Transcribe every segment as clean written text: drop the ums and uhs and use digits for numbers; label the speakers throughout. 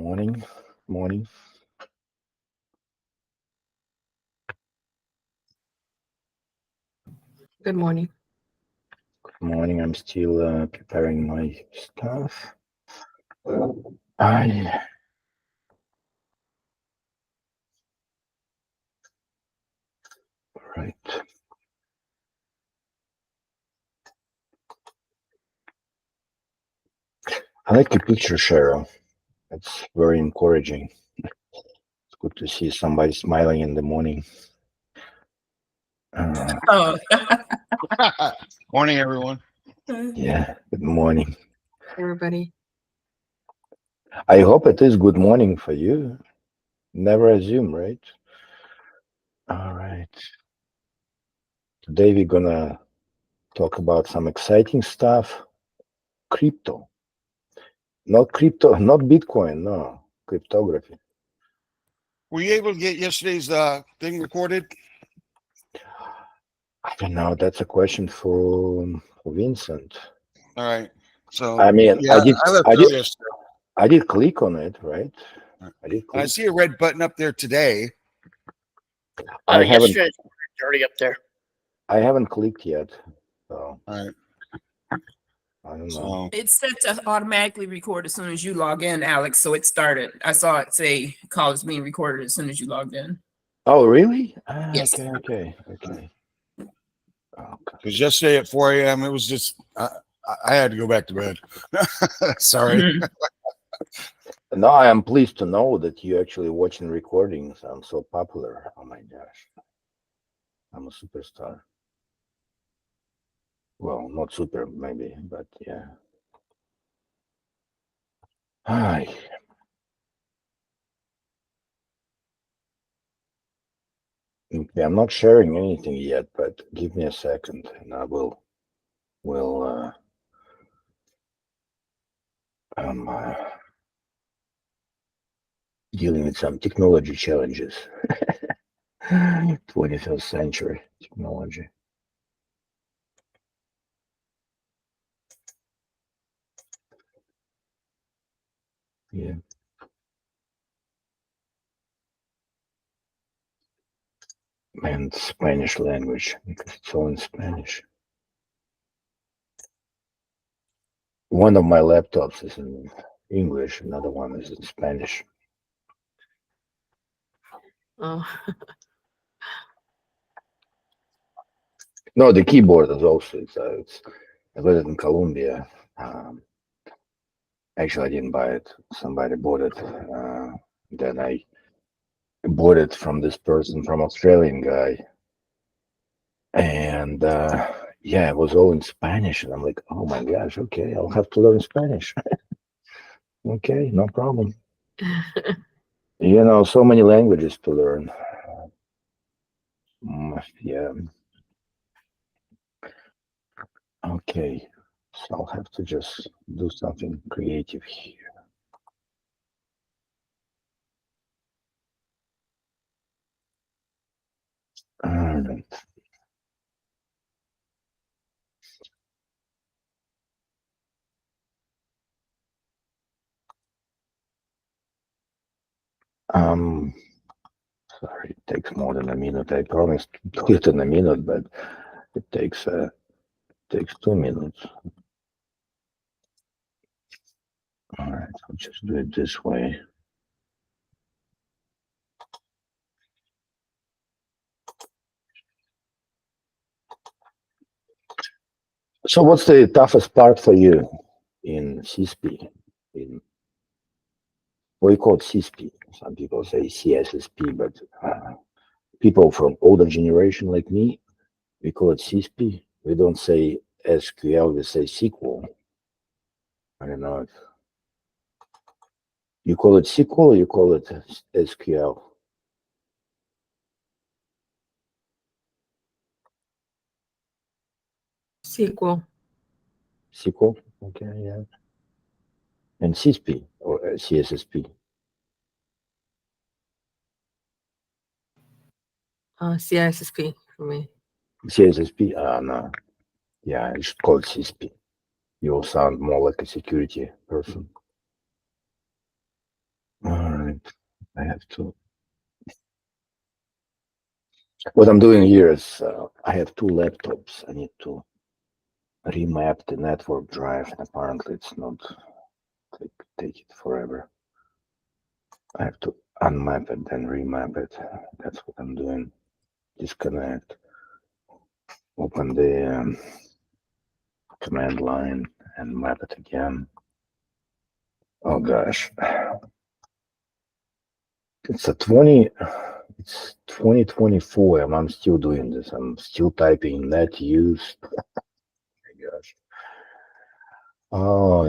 Speaker 1: Morning. Morning.
Speaker 2: Good morning.
Speaker 1: Good morning. I'm still preparing my stuff. I right. I like your picture, Cheryl. It's very encouraging. It's good to see somebody smiling in the morning.
Speaker 2: Oh,
Speaker 3: Morning, everyone.
Speaker 1: Yeah. Good morning.
Speaker 2: everybody.
Speaker 1: I hope it is good morning for you. Never assume, right? All right. Today we're gonna talk about some exciting stuff. Crypto. Not crypto, not Bitcoin, no. Cryptography.
Speaker 3: Were you able to get yesterday's thing recorded?
Speaker 1: I don't know. That's a question for Vincent.
Speaker 3: All right. So
Speaker 1: I mean,
Speaker 3: yeah, I left
Speaker 1: I did,
Speaker 3: early yesterday.
Speaker 1: I did click on it, right? I did
Speaker 3: I
Speaker 1: click.
Speaker 3: see a red button up there today.
Speaker 1: I haven't,
Speaker 4: Yesterday it's already up there.
Speaker 1: I haven't clicked yet. So
Speaker 3: All right.
Speaker 1: I don't know.
Speaker 3: So
Speaker 5: It's set to automatically record as soon as you log in, Alex. So it started. I saw it say call is being recorded as soon as you logged in.
Speaker 1: Oh, really?
Speaker 5: Yes.
Speaker 1: Okay. Okay.
Speaker 3: because yesterday at 4 a.m. it was just I had to go back to bed. Sorry.
Speaker 5: Mhm.
Speaker 1: No, I am pleased to know that you actually watching recordings. I'm so popular. Oh my gosh. I'm a superstar. Well, not super, maybe, but yeah. Hi. Okay, I'm not sharing anything yet, but give me a second and I will I'm dealing with some technology challenges. 21st century technology. Yeah. And Spanish language, because it's all in Spanish. One of my laptops is in English, another one is in Spanish.
Speaker 2: Oh,
Speaker 1: No, the keyboard is also, I got it in Colombia. Actually, I didn't buy it. Somebody bought it. Then I bought it from this person, from Australian guy. And yeah, it was all in Spanish. And I'm like, oh my gosh, okay, I'll have to learn Spanish. Okay, no problem. You know, so many languages to learn. Yeah. Okay. So I'll have to just do something creative here. All right. Um, Sorry, it takes more than a minute. I promised to do it in a minute, but it takes 2 minutes. All right, I'll just do it this way. So, what's the toughest part for you in CISSP? In we call it CISSP. Some people say CISSP, but people from older generation like me, we call it CISSP. We don't say SQL, we say SQL. I don't know if you call it SQL or you call it SQL.
Speaker 2: sequel.
Speaker 1: SQL, okay, yeah. And CISSP or CSSP.
Speaker 2: CISSP for me.
Speaker 1: CSSP, no. Yeah, I should call it CISSP. You'll sound more like a security person. right. I have to. What I'm doing here is I have two laptops. I need to remap the network drive, and apparently it's not take it forever. I have to unmap it, then remap it. That's what I'm doing. Disconnect. Open the command line and map it again. Oh gosh. It's 2024 and I'm still doing this. I'm still typing net use. Oh my gosh. Oh,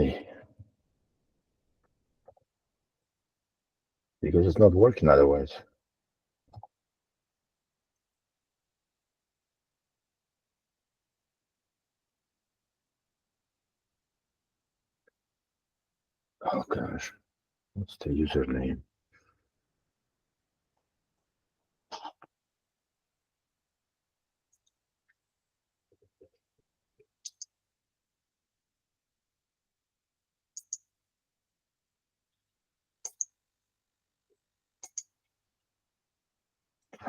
Speaker 1: because it's not working otherwise. Oh gosh. What's the username?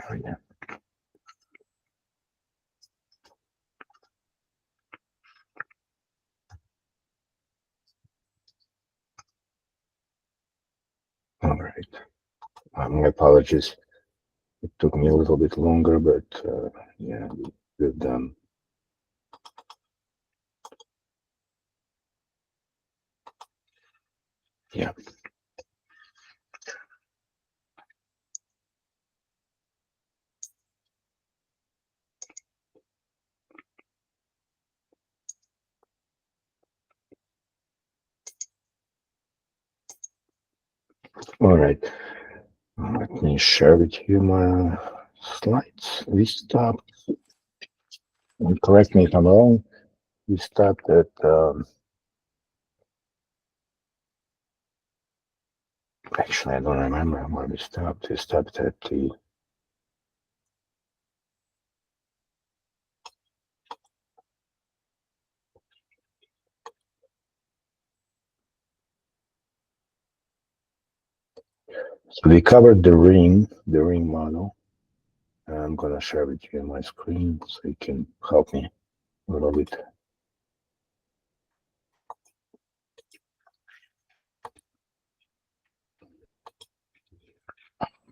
Speaker 1: Oh, yeah. All right. My apologies. It took me a little bit longer, but yeah, we're done. Yeah. All right. Let me share with you my slides. We stopped, and correct me if I'm wrong, we stopped at, actually, I don't remember where we stopped. We stopped at the, so we covered the ring model. And I'm going to share with you my screen so you can help me a little bit.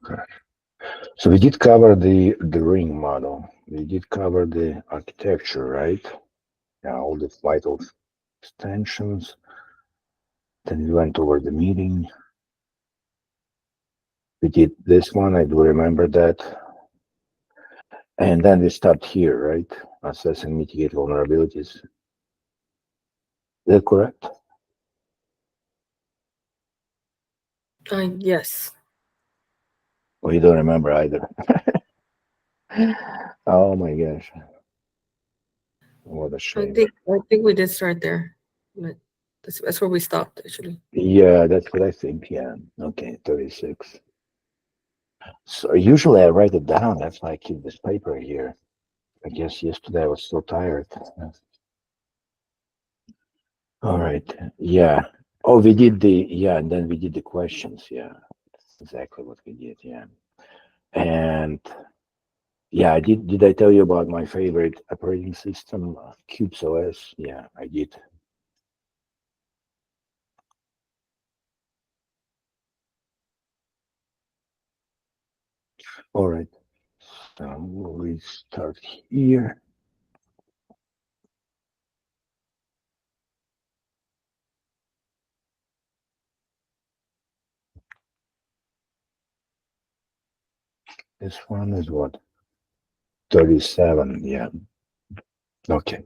Speaker 1: Okay. So we did cover the ring model. We did cover the architecture, right? Yeah, all the vital extensions. Then we went over the meeting. We did this one, I do remember that. And then we stopped here, right? Assess and mitigate vulnerabilities. Is that correct?
Speaker 2: Yes.
Speaker 1: Well, you don't remember either. Oh my gosh. What a
Speaker 2: I
Speaker 1: shame.
Speaker 2: think we did start there. But that's where we stopped actually.
Speaker 1: Yeah, that's what I think. Yeah. Okay, 36. So usually I write it down. That's why I keep this paper here. I guess yesterday I was so tired. All right. Yeah. Oh, we did and then we did the questions. Yeah. That's exactly what we did. Yeah. And yeah, did I tell you about my favorite operating system, Cubes OS? Yeah, I did. All right. So we'll start here. This one is what? 37. Yeah. Okay.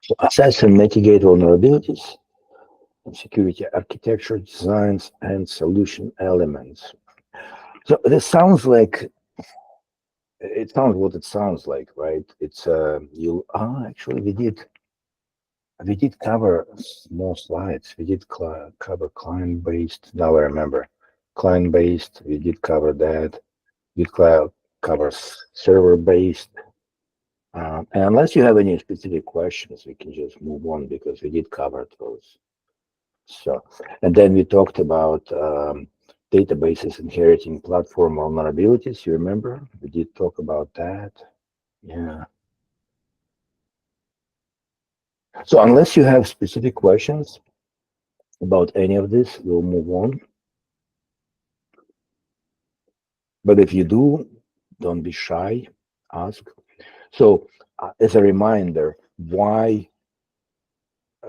Speaker 1: So assess and mitigate vulnerabilities, security architecture designs, and solution elements. So this sounds like it sounds what it sounds like, right? It's actually we did cover more slides. We did cover client based. Now I remember client based. We did cover that. We did cover server based. And unless you have any specific questions, we can just move on because we did cover those. So, and then we talked about databases inheriting platform vulnerabilities. You remember? We did talk about that. Yeah. So unless you have specific questions about any of this, we'll move on. But if you do, don't be shy, ask. So as a reminder, why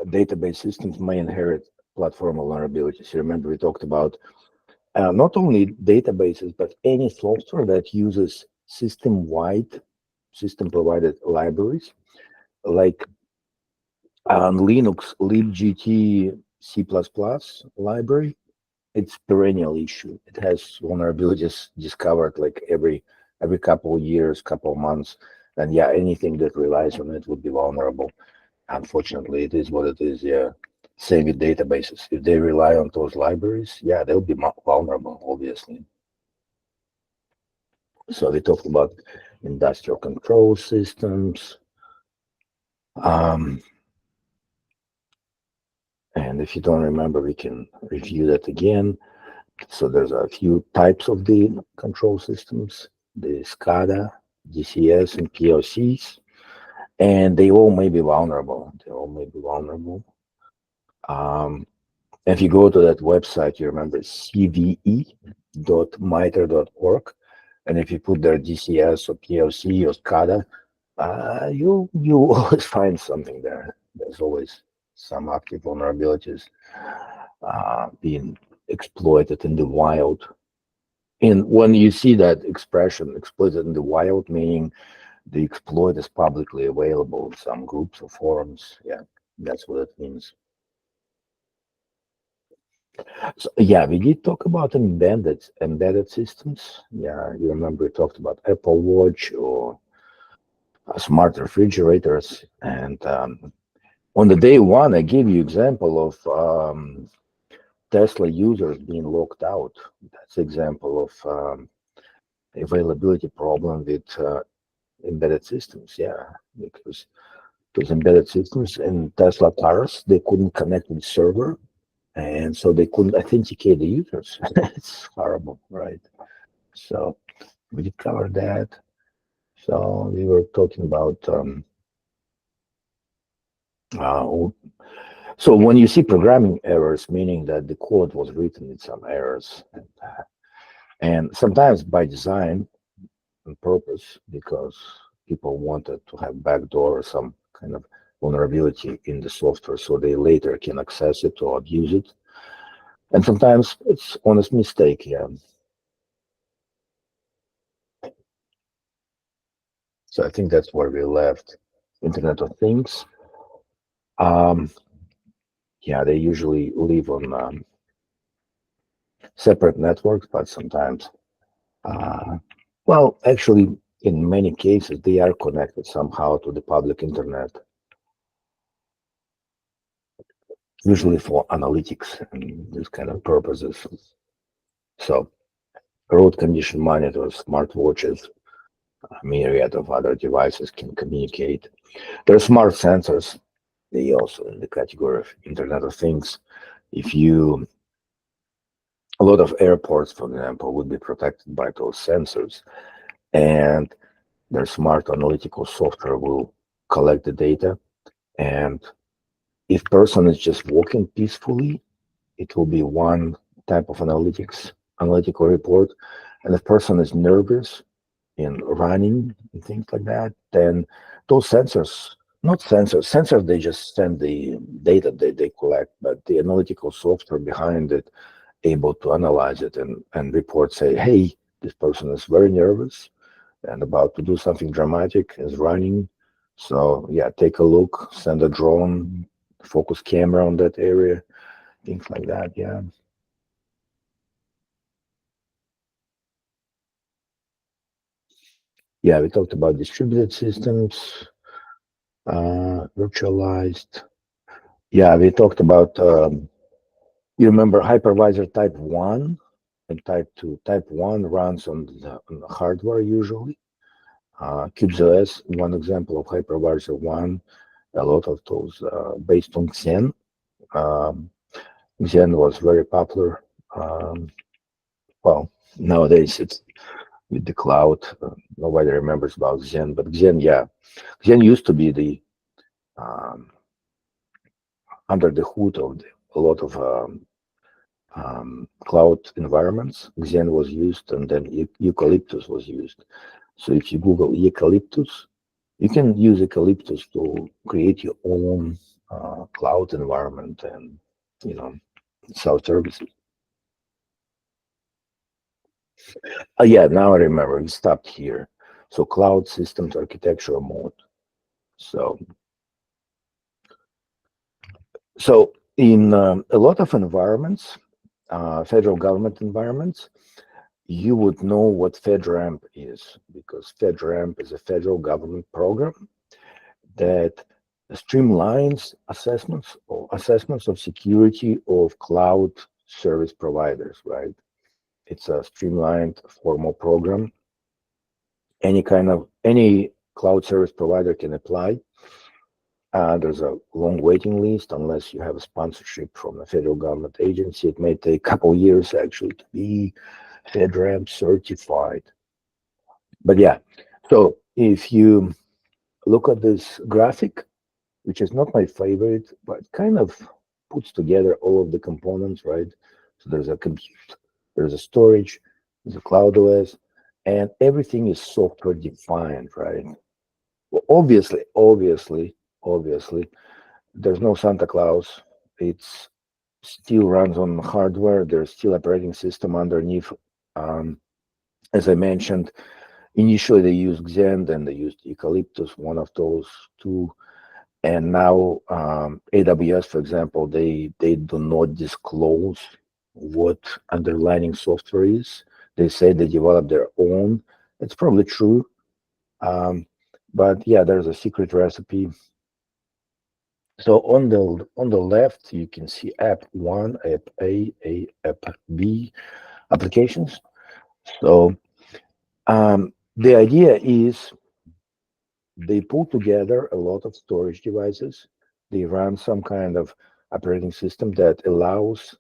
Speaker 1: database systems may inherit platform vulnerabilities. You remember we talked about not only databases, but any software that uses system-wide, system-provided libraries, like Linux libgt C++ library. It's perennial issue. It has vulnerabilities discovered like every couple of years, couple of months. And yeah, anything that relies on it would be vulnerable. Unfortunately, it is what it is. Yeah. Same with databases. If they rely on those libraries, yeah, they'll be vulnerable, obviously. So we talked about industrial control systems. And if you don't remember, we can review that again. So there's a few types of the control systems, the SCADA, DCS, and PLCs, and they all may be vulnerable. They all may be vulnerable. If you go to that website, you remember cve.mitre.org, and if you put there DCS or PLC or SCADA, you always find something there. There's always some active vulnerabilities being exploited in the wild. And when you see that expression exploited in the wild, meaning the exploit is publicly available in some groups or forums, yeah, that's what it means. So, yeah, we did talk about embedded systems. Yeah, you remember we talked about Apple Watch or smart refrigerators. And on the day one, I gave you example of Tesla users being locked out. That's example of availability problem with embedded systems. Yeah, because those embedded systems in Tesla cars, they couldn't connect with the server, and so they couldn't authenticate the users. It's horrible, right? So we did cover that. So we were talking about so when you see programming errors, meaning that the code was written with some errors, and sometimes by design on purpose, because people wanted to have backdoor or some kind of vulnerability in the software so they later can access it or abuse it. And sometimes it's honest mistake, yeah. So I think that's where we left. Internet of Things. Yeah, they usually live on separate networks, but sometimes, well, actually, in many cases, they are connected somehow to the public internet, usually for analytics and these kind of purposes. So road condition monitors, smartwatches, a myriad of other devices can communicate. There are smart sensors. They also in the category of Internet of Things. A lot of airports, for example, would be protected by those sensors, and their smart analytical software will collect the data. And if person is just walking peacefully, it will be one type of analytical report. And if person is nervous in running and things like that, then those sensors, they just send the data they collect, but the analytical software behind it able to analyze it and report, say, hey, this person is very nervous and about to do something dramatic, is running. So yeah, take a look, send a drone, focus camera on that area, things like that, yeah. Yeah, we talked about distributed systems, virtualized. Yeah, we talked about, you remember hypervisor type 1 and type 2. Type 1 runs on the hardware usually. CubeOS, one example of hypervisor one. A lot of those based on Xen. Xen was very popular. Well, nowadays it's with the cloud. Nobody remembers about Xen, but Xen, yeah, Xen used to be the under the hood of a lot of cloud environments. Xen was used, and then eucalyptus was used. So if you Google eucalyptus, you can use eucalyptus to create your own cloud environment and sell services. Yeah, now I remember. We stopped here. So cloud systems architecture mode. So in a lot of environments, federal government environments, you would know what FedRAMP is, because FedRAMP is a federal government program that streamlines assessments of security of cloud service providers, right? It's a streamlined formal program. Any cloud service provider can apply. There's a long waiting list unless you have a sponsorship from a federal government agency. It may take a couple years actually to be FedRAMP certified. But yeah, so if you look at this graphic, which is not my favorite, but kind of puts together all of the components, right? So there's a compute, there's a storage, there's a cloud OS, and everything is software defined, right? Well, obviously, there's no Santa Claus. It's still runs on hardware. There's still operating system underneath. As I mentioned, initially they used Xen, then they used Eucalyptus, one of those two. And now AWS, for example, they do not disclose what underlying software is. They say they develop their own. It's probably true. But yeah, there's a secret recipe. So on the left, you can see app 1, app A, app B applications. So the idea is they pull together a lot of storage devices. They run some kind of operating system that allows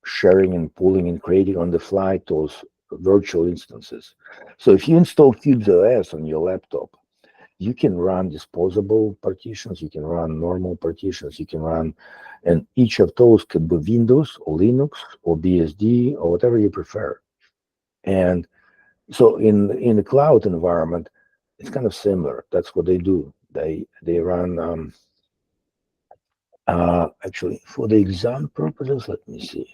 Speaker 1: sharing and pulling and creating on the fly those virtual instances. So if you install CubeOS on your laptop, you can run disposable partitions, you can run normal partitions, you can run, and each of those could be Windows or Linux or BSD or whatever you prefer. And so in the cloud environment, it's kind of similar. That's what they do. They run actually for the exam purposes. Let me see,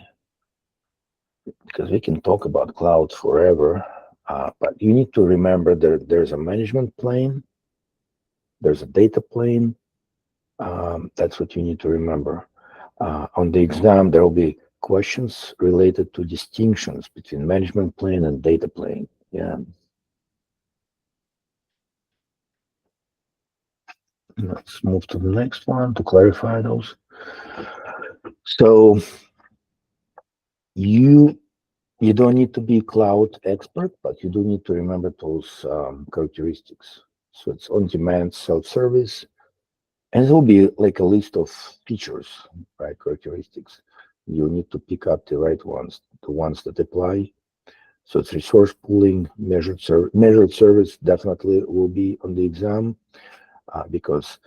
Speaker 1: because we can talk about cloud forever, but you need to remember there's a management plane, there's a data plane. That's what you need to remember. On the exam, there will be questions related to distinctions between management plane and data plane. Yeah. Let's move to the next one to clarify those. So you don't need to be cloud expert, but you do need to remember those characteristics. So it's on-demand self-service, and it will be like a list of features, right? Characteristics. You need to pick up the right ones, the ones that apply. So it's resource pooling, measured service definitely will be on the exam, because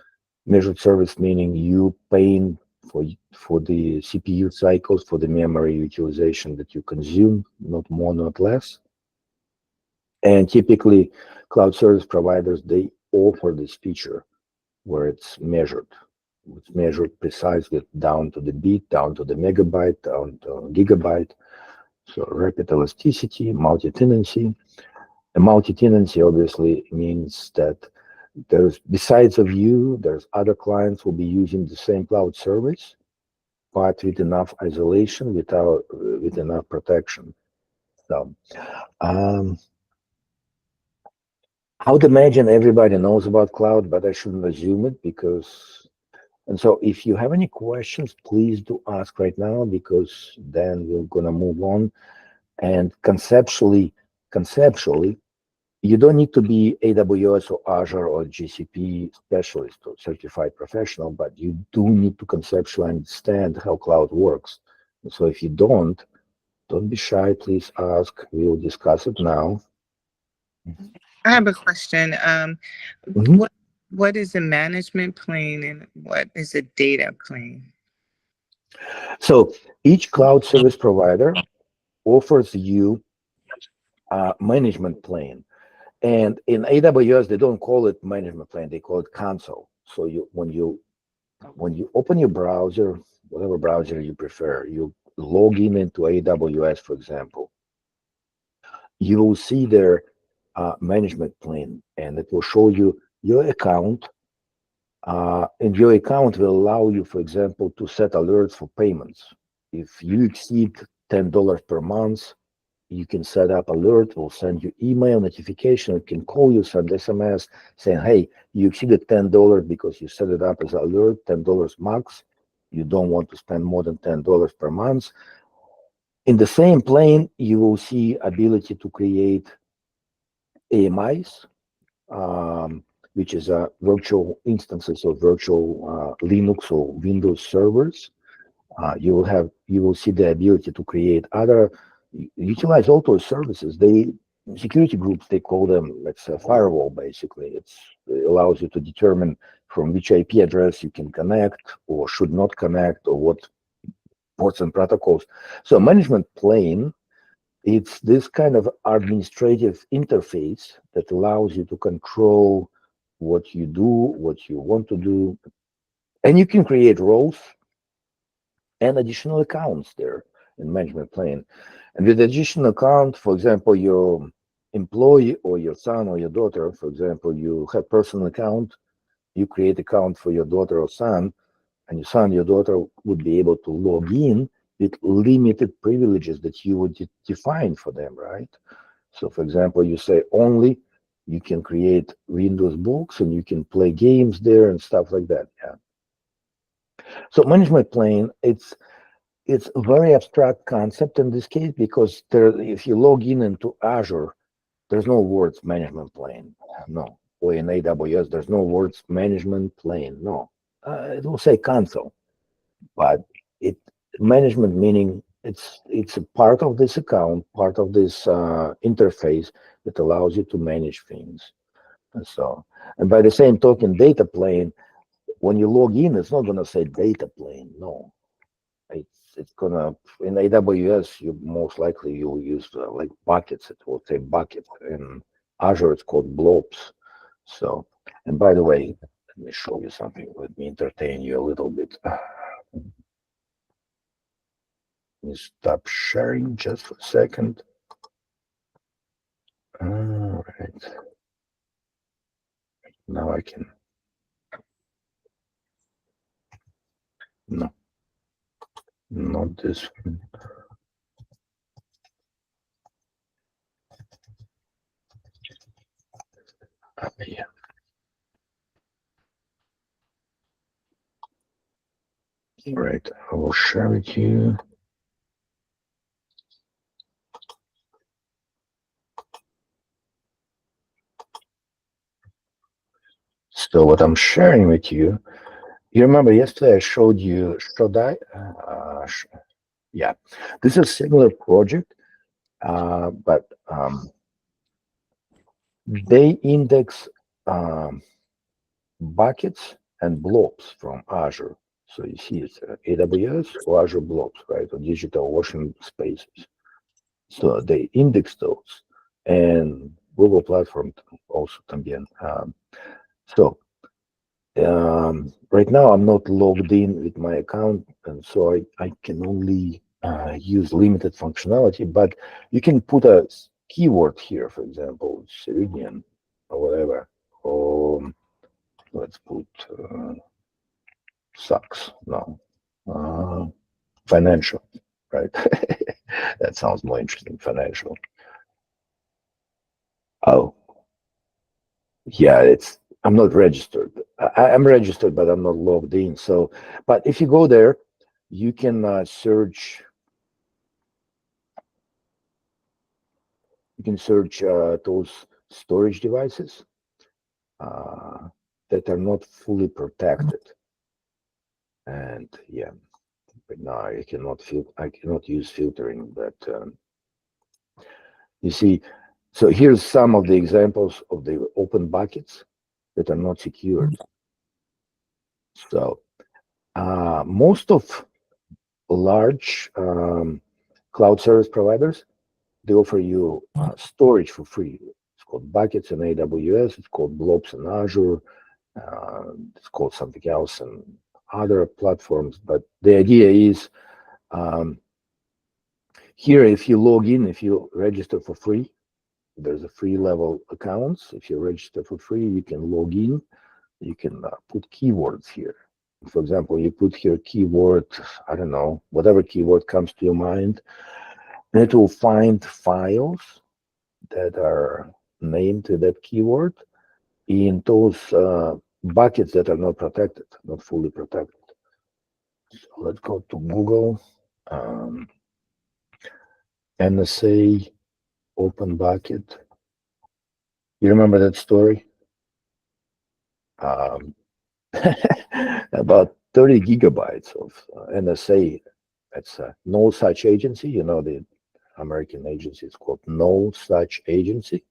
Speaker 1: measured service meaning you paying for the CPU cycles, for the memory utilization that you consume, not more, not less. And typically, cloud service providers, they offer this feature where it's measured. It's measured precisely down to the bit, down to the megabyte, down to gigabyte. So rapid elasticity, multi-tenancy. A multi-tenancy obviously means that there's, besides of you, there's other clients who will be using the same cloud service, but with enough isolation, with enough protection. So I would imagine everybody knows about cloud, but I shouldn't assume it because. And so if you have any questions, please do ask right now, because then we're gonna move on. And conceptually, You don't need to be AWS or Azure or GCP specialist or certified professional, but you do need to conceptually understand how cloud works. And so if you don't be shy, please ask. We'll discuss it now.
Speaker 4: I have a question.
Speaker 1: Mhm.
Speaker 4: What is a management plane and what is a data plane?
Speaker 1: So each cloud service provider offers you a management plane. And in AWS, they don't call it management plane, they call it console. So when you open your browser, whatever browser you prefer, you log in into AWS, for example, you will see their management plane, and it will show you your account. And your account will allow you, for example, to set alerts for payments. If you exceed $10 per month, you can set up alert, will send you email notification, it can call you, send SMS saying, hey, you exceeded $10 because you set it up as an alert, $10 max. You don't want to spend more than $10 per month. In the same plane, you will see ability to create AMIs, which is virtual instances of virtual Linux or Windows servers. You will see the ability to create other, utilize all those services. Security groups, they call them, it's a firewall basically. It allows you to determine from which IP address you can connect or should not connect, or what ports and protocols. So management plane, it's this kind of administrative interface that allows you to control what you do, what you want to do, and you can create roles and additional accounts there in management plane. And with additional account, for example, your employee or your son or your daughter, for example, you have personal account, you create account for your daughter or son, and your son, your daughter would be able to log in with limited privileges that you would define for them, right? So for example, you say only you can create Windows books and you can play games there and stuff like that. Yeah. So management plane, it's a very abstract concept in this case, because if you log in into Azure, there's no words management plane, no. Or in AWS, there's no words management plane, no. It will say console, but management meaning it's a part of this account, part of this interface that allows you to manage things. And by the same token, data plane, when you log in, it's not going to say data plane, no. It's gonna, in AWS, you most likely you'll use like buckets. It will say bucket. In Azure, it's called blobs. So, and by the way, let me show you something. Let me entertain you a little bit. Let me stop sharing just for a second. All right. Now I can. No, not this one. Yeah. All right, I will share with you. So what I'm sharing with you, you remember yesterday I showed you Shodai? Yeah, this is a similar project, but they index buckets and blobs from Azure. So you see it's AWS or Azure blobs, right? Or digital ocean spaces. So they index those, and Google platform also también. So right now I'm not logged in with my account, and so I can only use limited functionality, but you can put a keyword here, for example, Ceridian or whatever, or let's put sucks, no, financial, right? That sounds more interesting, financial. Oh, yeah, I'm not registered. I'm registered, but I'm not logged in. So, but if you go there, you can search. You can search those storage devices that are not fully protected. And yeah, but now I cannot use filtering, but you see, so here's some of the examples of the open buckets that are not secured. So most of large cloud service providers, they offer you storage for free. It's called buckets in AWS. It's called blobs in Azure. It's called something else in other platforms. But the idea is here, if you log in, if you register for free, there's a free level accounts. If you register for free, you can log in. You can put keywords here. For example, you put here keyword, I don't know, whatever keyword comes to your mind, and it will find files that are named to that keyword in those buckets that are not protected, not fully protected. So let's go to Google, NSA open bucket. You remember that story? About 30 gigabytes of NSA. That's no such agency. You know, the American agency is called no such agency.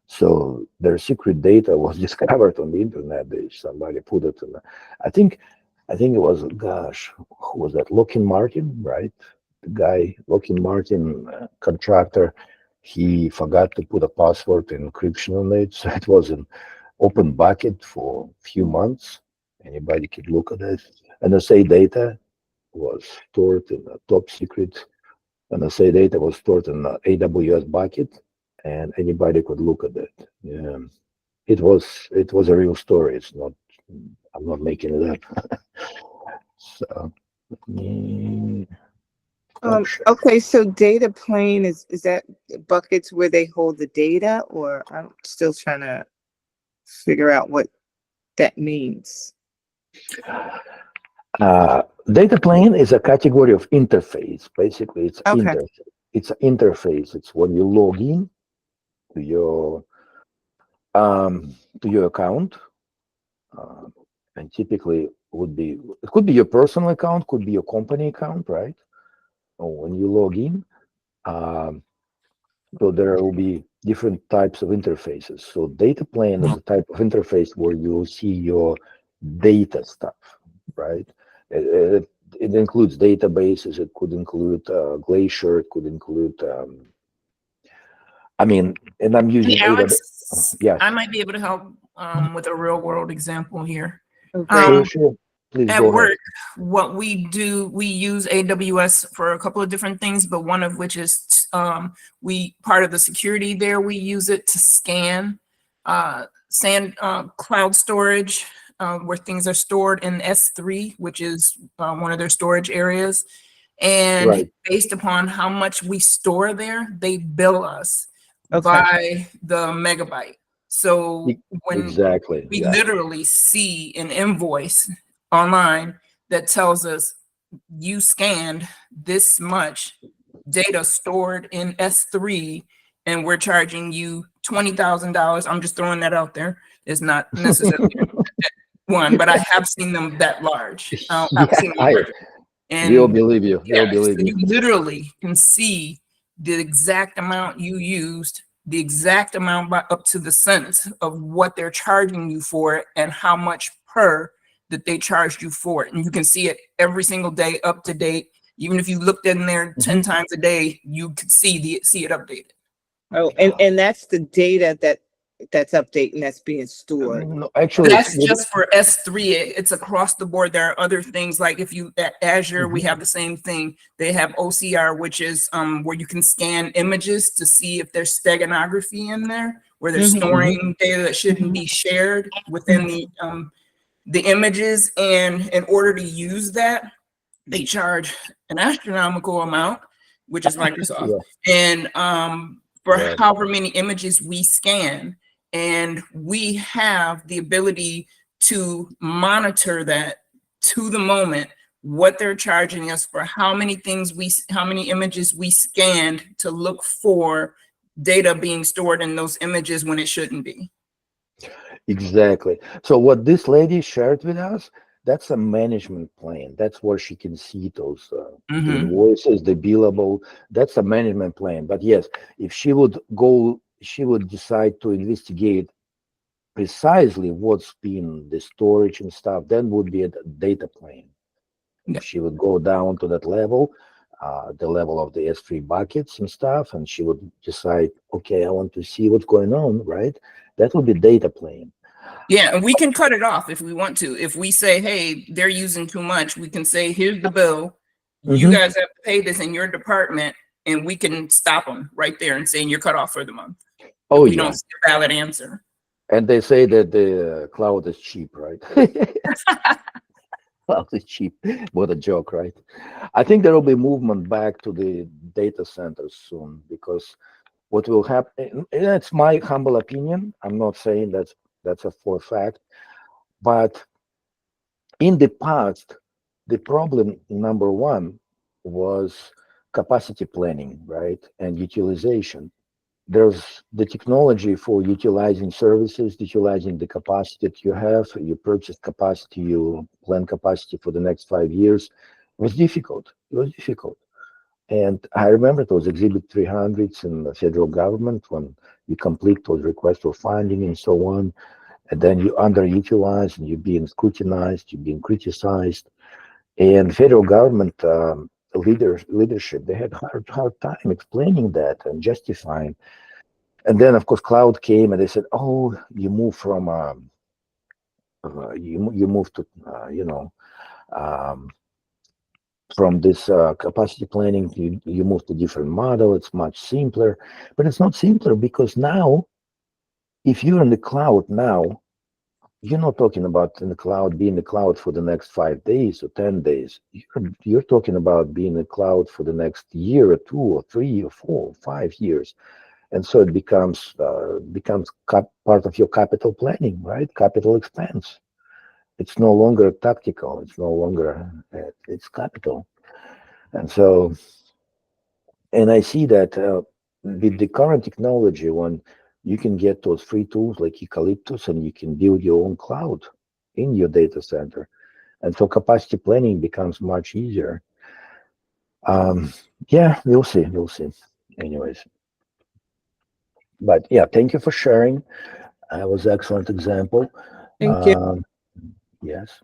Speaker 1: So their secret data was discovered on the internet. Somebody put it in. I think it was, gosh, who was that? Lockheed Martin, right? The guy, Lockheed Martin contractor. He forgot to put a password encryption on it, so it was an open bucket for a few months. Anybody could look at it. NSA data was stored in a top secret. NSA data was stored in an AWS bucket, and anybody could look at it. Yeah. It was a real story. It's not. I'm not making it up. So.
Speaker 4: Okay, so data plane is that buckets where they hold the data, or I'm still trying to figure out what that means.
Speaker 1: Data plane is a category of interface. Basically, it's
Speaker 4: Okay.
Speaker 1: It's an interface. It's when you log in to your account, and typically it could be your personal account, could be your company account, right? Or when you log in, so there will be different types of interfaces. So data plane is a type of interface where you see your data stuff, right? It includes databases. It could include Glacier. It could include. I mean, and I'm using
Speaker 5: Hey, Alex,
Speaker 1: yes.
Speaker 5: I might be able to help with a real world example here.
Speaker 4: Okay.
Speaker 1: Sure. Please
Speaker 5: At
Speaker 1: go
Speaker 5: work,
Speaker 1: ahead.
Speaker 5: what we do, we use AWS for a couple of different things, but one of which is part of the security there, we use it to scan cloud storage where things are stored in S3, which is one of their storage areas. And
Speaker 1: Right.
Speaker 5: based upon how much we store there, they bill us
Speaker 4: Okay.
Speaker 5: by the megabyte. So when
Speaker 1: Exactly.
Speaker 5: we
Speaker 1: Yeah.
Speaker 5: literally see an invoice online that tells us you scanned this much data stored in S3 and we're charging you $20,000. I'm just throwing that out there. It's not necessarily one, but I have seen them that large. I've seen them larger. And
Speaker 1: We'll believe you.
Speaker 5: yeah,
Speaker 1: We'll believe
Speaker 5: so
Speaker 1: you.
Speaker 5: you literally can see the exact amount you used, the exact amount by up to the cent of what they're charging you for it and how much per that they charged you for it. And you can see it every single day, up to date. Even if you looked in there 10 times a day, you could see it updated.
Speaker 4: Oh, and that's the data that's updating, that's being stored.
Speaker 1: No, actually,
Speaker 5: That's just for S3. It's across the board. There are other things like if you at Azure, we have the same thing. They have OCR, which is where you can scan images to see if there's steganography in there, where they're storing data that shouldn't be shared within the images. And in order to use that, they charge an astronomical amount, which is Microsoft. And for
Speaker 1: Right.
Speaker 5: however many images we scan, and we have the ability to monitor that to the moment, what they're charging us for how many images we scanned to look for data being stored in those images when it shouldn't be.
Speaker 1: Exactly. So what this lady shared with us, that's a management plan. That's where she can see those invoices, the billable. That's a management plan. But yes, if she would go, she would decide to investigate precisely what's been the storage and stuff, then would be a data plan.
Speaker 5: Yeah.
Speaker 1: She would go down to that level, the level of the S3 buckets and stuff, and she would decide, okay, I want to see what's going on, right? That would be data plan.
Speaker 5: Yeah, and we can cut it off if we want to. If we say, hey, they're using too much, we can say, here's the bill. You guys have to pay this in your department, and we can stop them right there and saying you're cut off for the month.
Speaker 1: Oh,
Speaker 5: we
Speaker 1: yeah.
Speaker 5: don't see a valid answer.
Speaker 1: And they say that the cloud is cheap, right? Cloud is cheap. What a joke, right? I think there will be movement back to the data centers soon, because what will happen, and it's my humble opinion, I'm not saying that's a for fact, but in the past, the problem number one was capacity planning, right? And utilization. There's the technology for utilizing services, utilizing the capacity that you have. You purchase capacity, you plan capacity for the next 5 years. It was difficult. It was difficult. And I remember those Exhibit 300s in the federal government when you complete those requests for funding and so on. And then you underutilize and you're being scrutinized, you're being criticized. And federal government leadership, they had hard time explaining that and justifying. And then, of course, cloud came and they said, "Oh, you move from you move to from this capacity planning, you move to different model. It's much simpler." But it's not simpler, because now, if you're in the cloud now, you're not talking about in the cloud, being in the cloud for the next 5 days or 10 days. You're talking about being in the cloud for the next year or 2 or 3 or 4 or 5 years. And so it becomes part of your capital planning, right? Capital expense. It's no longer tactical. It's no longer, it's capital. And so, and I see that with the current technology, when you can get those free tools like Eucalyptus, and you can build your own cloud in your data center. And so capacity planning becomes much easier. Yeah, we'll see. Anyways. But yeah, thank you for sharing. That was an excellent example.
Speaker 4: Thank you.
Speaker 1: Yes.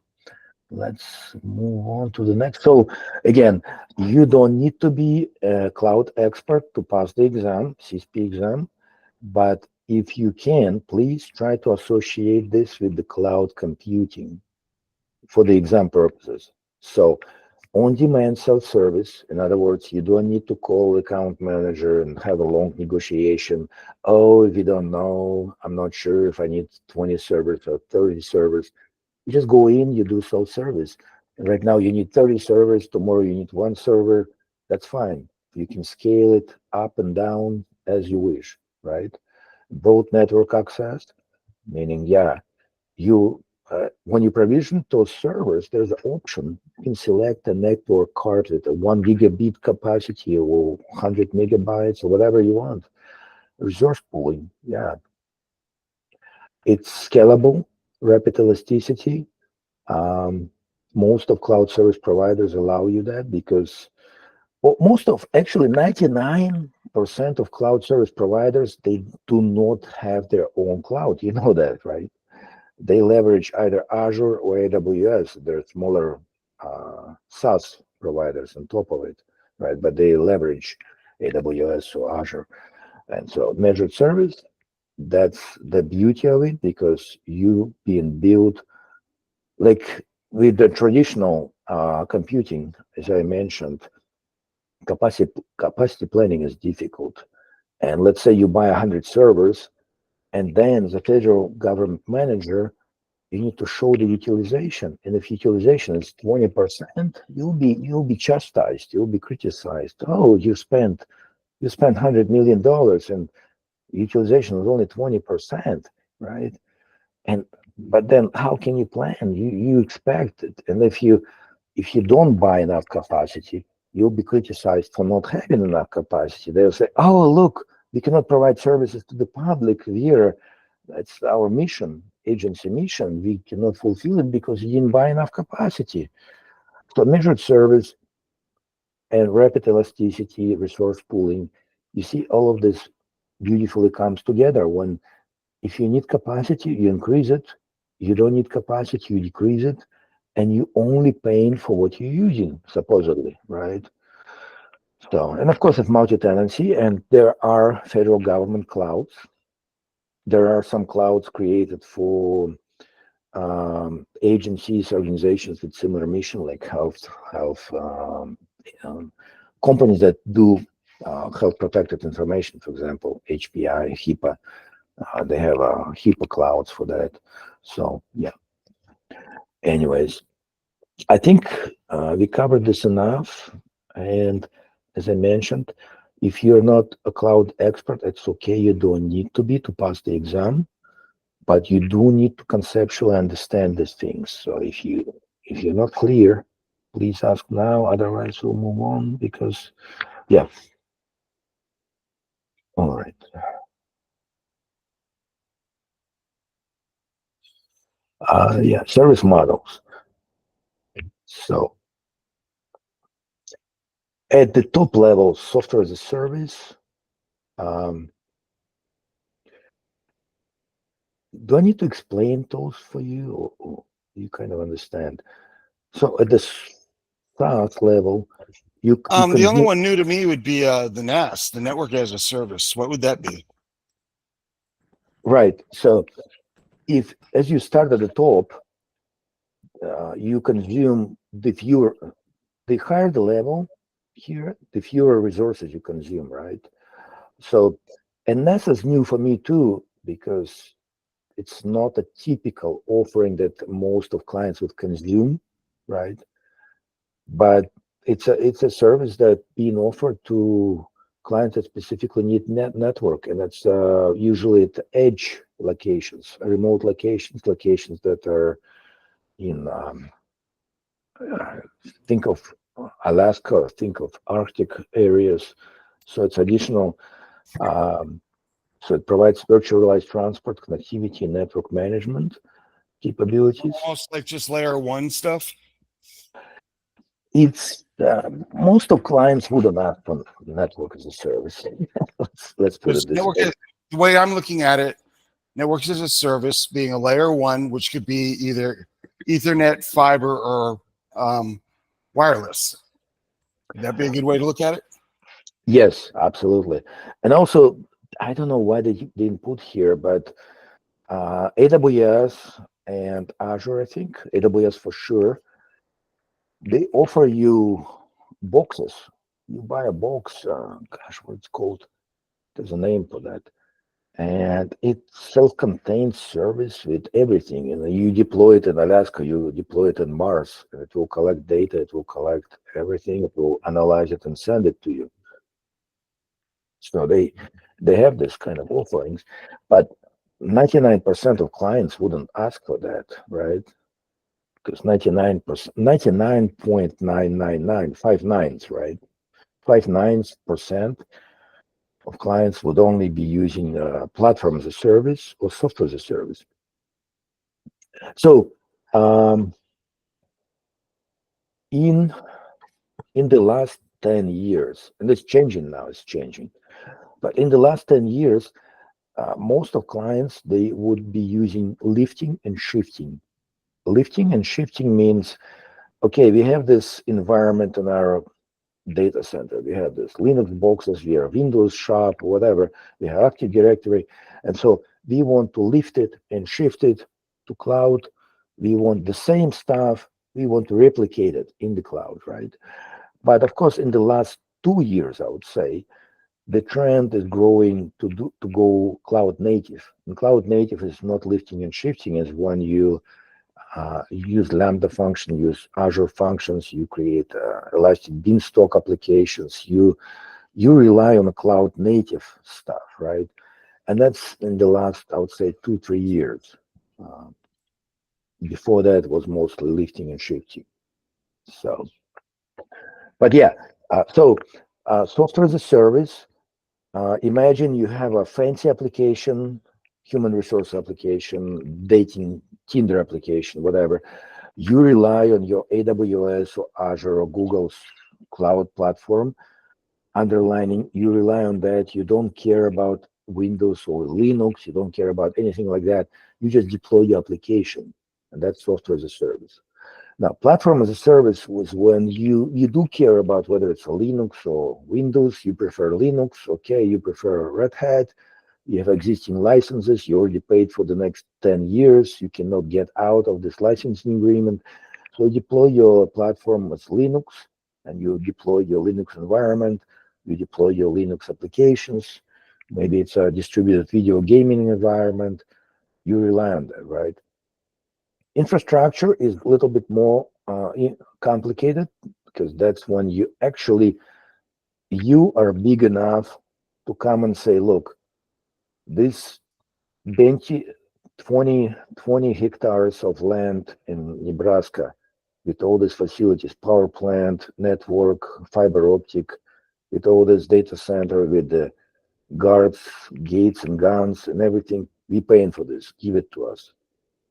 Speaker 1: Let's move on to the next. So again, you don't need to be a cloud expert to pass the exam, CISSP exam, but if you can, please try to associate this with the cloud computing for the exam purposes. So on-demand self-service, in other words, you don't need to call the account manager and have a long negotiation. Oh, if you don't know, I'm not sure if I need 20 servers or 30 servers. You just go in, you do self-service. And right now you need 30 servers, tomorrow you need 1 server. That's fine. You can scale it up and down as you wish, right? Both network access, meaning, yeah, you when you provision those servers, there's an option. You can select a network card with a 1 gigabit capacity or 100 megabytes or whatever you want. Resource pooling, yeah. It's scalable, rapid elasticity. Most of cloud service providers allow you that, because most of, actually 99% of cloud service providers, they do not have their own cloud. You know that, right? They leverage either Azure or AWS. They're smaller SaaS providers on top of it, right? But they leverage AWS or Azure. And so measured service, that's the beauty of it, because you being built like with the traditional computing, as I mentioned, capacity planning is difficult. And let's say you buy 100 servers, and then the federal government manager, you need to show the utilization. And if utilization is 20%, you'll be chastised, you'll be criticized. Oh, you spent $100 million and utilization is only 20%, right? And but then how can you plan? You expect it. And if you don't buy enough capacity, you'll be criticized for not having enough capacity. They'll say, oh, look, we cannot provide services to the public here. That's our mission, agency mission. We cannot fulfill it because you didn't buy enough capacity. So measured service and rapid elasticity, resource pooling, you see all of this beautifully comes together when if you need capacity, you increase it. You don't need capacity, you decrease it. And you only paying for what you're using, supposedly, right? So, and of course, it's multi-tenancy, and there are federal government clouds. There are some clouds created for agencies, organizations with similar mission, like health companies that do health protected information, for example, HPI, HIPAA. They have HIPAA clouds for that. So, yeah. Anyways, I think we covered this enough. And as I mentioned, if you're not a cloud expert, it's okay. You don't need to be to pass the exam, but you do need to conceptually understand these things. So if you're not clear, please ask now. Otherwise, we'll move on because, yeah. All right. Yeah, service models. So at the top level, software as a service. Do I need to explain those for you, or you kind of understand? So at the SaaS level, you
Speaker 3: The only one new to me would be the NAS, the network as a service. What would that be?
Speaker 1: Right. So if as you start at the top, you consume the higher the level here, the fewer resources you consume, right? So, and NAS is new for me too, because it's not a typical offering that most of clients would consume, right? But it's a service that being offered to clients that specifically need network, and that's usually at edge locations, remote locations that are in think of Alaska, think of Arctic areas. So it's additional. So it provides virtualized transport, connectivity, and network management capabilities.
Speaker 3: Almost like just layer one stuff.
Speaker 1: It's most of clients wouldn't ask for network as a service. let's put it this way.
Speaker 3: The way I'm looking at it, networks as a service being a layer one, which could be either Ethernet, fiber, or wireless. Would that be a good way to look at it?
Speaker 1: Yes, absolutely. And also, I don't know why they didn't put here, but AWS and Azure, I think, AWS for sure, they offer you boxes. You buy a box, gosh, what it's called? There's a name for that. And it's self-contained service with everything. You know, you deploy it in Alaska, you deploy it in Mars, and it will collect data, it will collect everything, it will analyze it and send it to you. So they have this kind of offerings, but 99% of clients wouldn't ask for that, right? Because 99.999, 5 nines, right? 5 9% of clients would only be using platform as a service or software as a service. So in the last 10 years, and it's changing now, it's changing, but in the last 10 years, most of clients, they would be using lifting and shifting. Lifting and shifting means, okay, we have this environment in our data center. We have this Linux boxes, we have Windows shop, whatever. We have Active Directory. And so we want to lift it and shift it to cloud. We want the same stuff. We want to replicate it in the cloud, right? But of course, in the last 2 years, I would say, the trend is growing to go cloud native. And cloud native is not lifting and shifting, as when you use Lambda function, use Azure functions, you create Elastic Beanstalk applications, you rely on a cloud native stuff, right? And that's in the last, I would say, 2-3 years. Before that, it was mostly lifting and shifting. So, but yeah, so software as a service, Imagine you have a fancy application, human resource application, dating, Tinder application, whatever. You rely on your AWS or Azure or Google's cloud platform. Underlining, you rely on that. You don't care about Windows or Linux. You don't care about anything like that. You just deploy your application, and that's software as a service. Now, platform as a service was when you do care about whether it's a Linux or Windows. You prefer Linux, okay? You prefer Red Hat. You have existing licenses. You already paid for the next 10 years. You cannot get out of this licensing agreement. So you deploy your platform as Linux, and you deploy your Linux environment. You deploy your Linux applications. Maybe it's a distributed video gaming environment. You rely on that, right? Infrastructure is a little bit more complicated, because that's when you are big enough to come and say, look, this 20 hectares of land in Nebraska with all these facilities, power plant, network, fiber optic, with all this data center, with the guards, gates and guns and everything, we paying for this, give it to us.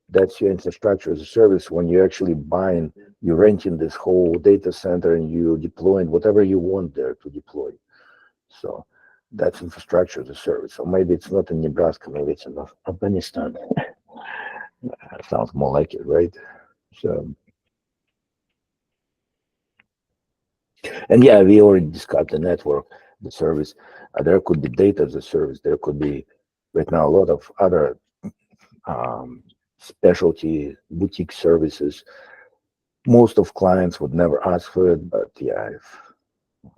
Speaker 1: That's your infrastructure as a service. When you're actually buying, you're renting this whole data center and you're deploying whatever you want there to deploy. So that's infrastructure as a service. So maybe it's not in Nebraska, maybe it's in Afghanistan. Sounds more like it, right? So, and yeah, we already discussed the network, the service. There could be data as a service. There could be right now a lot of other specialty boutique services. Most of clients would never ask for it, but yeah,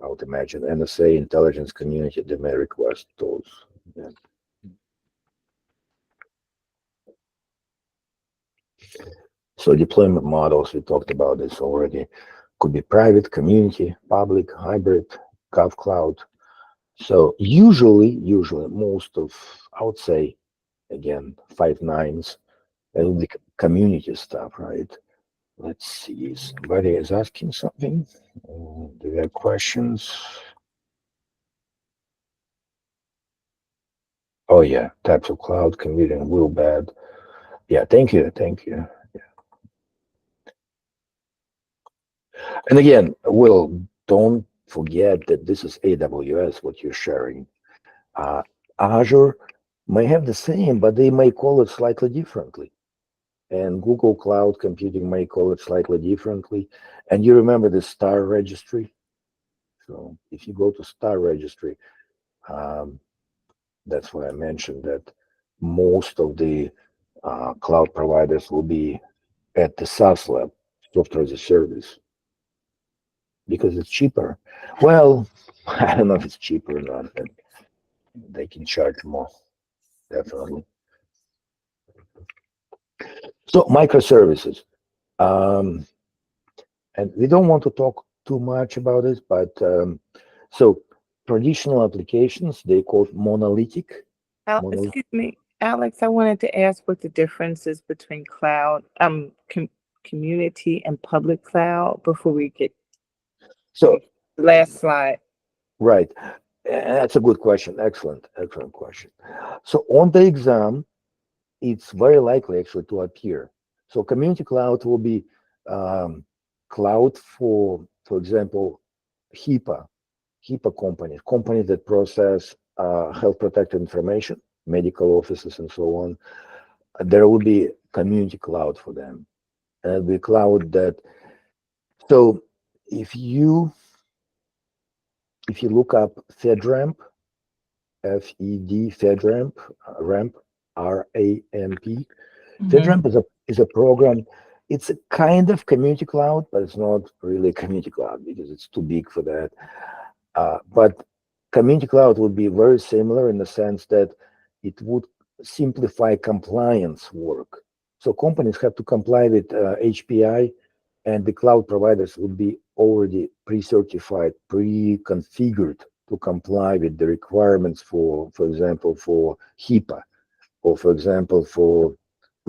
Speaker 1: I would imagine NSA intelligence community, they may request those. Yeah. So deployment models, we talked about this already. Could be private, community, public, hybrid, GovCloud. So usually most of, I would say, again, 5 nines, it will be community stuff, right? Let's see, somebody is asking something. Do we have questions? Oh yeah, types of cloud computing, real bad. Yeah, thank you. Yeah. And again, Will, don't forget that this is AWS, what you're sharing. Azure may have the same, but they may call it slightly differently. And Google Cloud Computing may call it slightly differently. And you remember the STAR registry? So if you go to STAR registry, that's why I mentioned that most of the cloud providers will be at the SaaS lab, software as a service, because it's cheaper. Well, I don't know if it's cheaper or not, but they can charge more, definitely. So microservices. And we don't want to talk too much about this, but so traditional applications, they call monolithic.
Speaker 4: Excuse me, Alex, I wanted to ask what the difference is between cloud, community and public cloud before we get
Speaker 1: So
Speaker 4: last slide.
Speaker 1: right, that's a good question. Excellent question. So on the exam, it's very likely actually to appear. So community cloud will be cloud for example, HIPAA companies that process health protected information, medical offices and so on. There will be community cloud for them. And it'll be cloud that, so if you look up FedRAMP, FedRAMP, RAMP, RAMP. FedRAMP is a program. It's a kind of community cloud, but it's not really a community cloud because it's too big for that. But community cloud would be very similar in the sense that it would simplify compliance work. So companies have to comply with HPI, and the cloud providers would be already pre-certified, pre-configured to comply with the requirements for example, for HIPAA, or for example,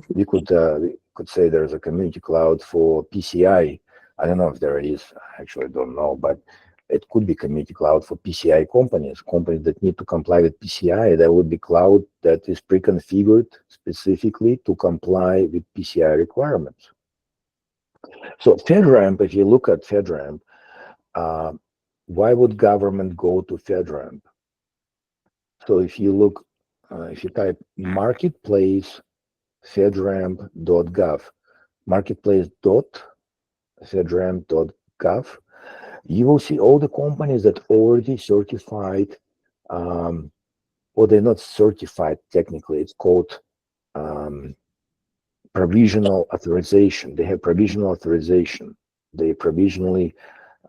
Speaker 1: we could say there's a community cloud for PCI. I don't know if there is. I actually don't know, but It could be community cloud for PCI companies that need to comply with PCI. There would be cloud that is pre-configured specifically to comply with PCI requirements. So FedRAMP, if you look at FedRAMP, why would government go to FedRAMP? So if you look, if you type marketplace fedramp.gov, marketplace.fedramp.gov, you will see all the companies that already certified, or they're not certified technically, it's called provisional authorization. They have provisional authorization. They provisionally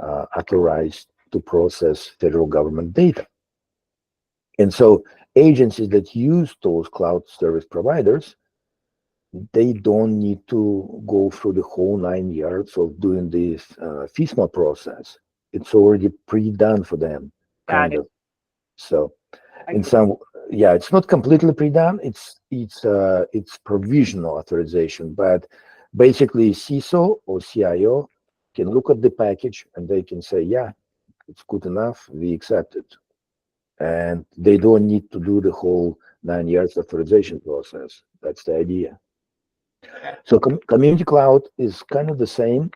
Speaker 1: authorized to process federal government data. And so agencies that use those cloud service providers, they don't need to go through the whole 9 yards of doing this FISMA process. It's already pre-done for them, kind of. So in some, yeah, it's not completely pre-done. It's provisional authorization, but basically CISO or CIO can look at the package and they can say, yeah, it's good enough, we accept it. And they don't need to do the whole 9 years authorization process. That's the idea. So community cloud is kind of the same,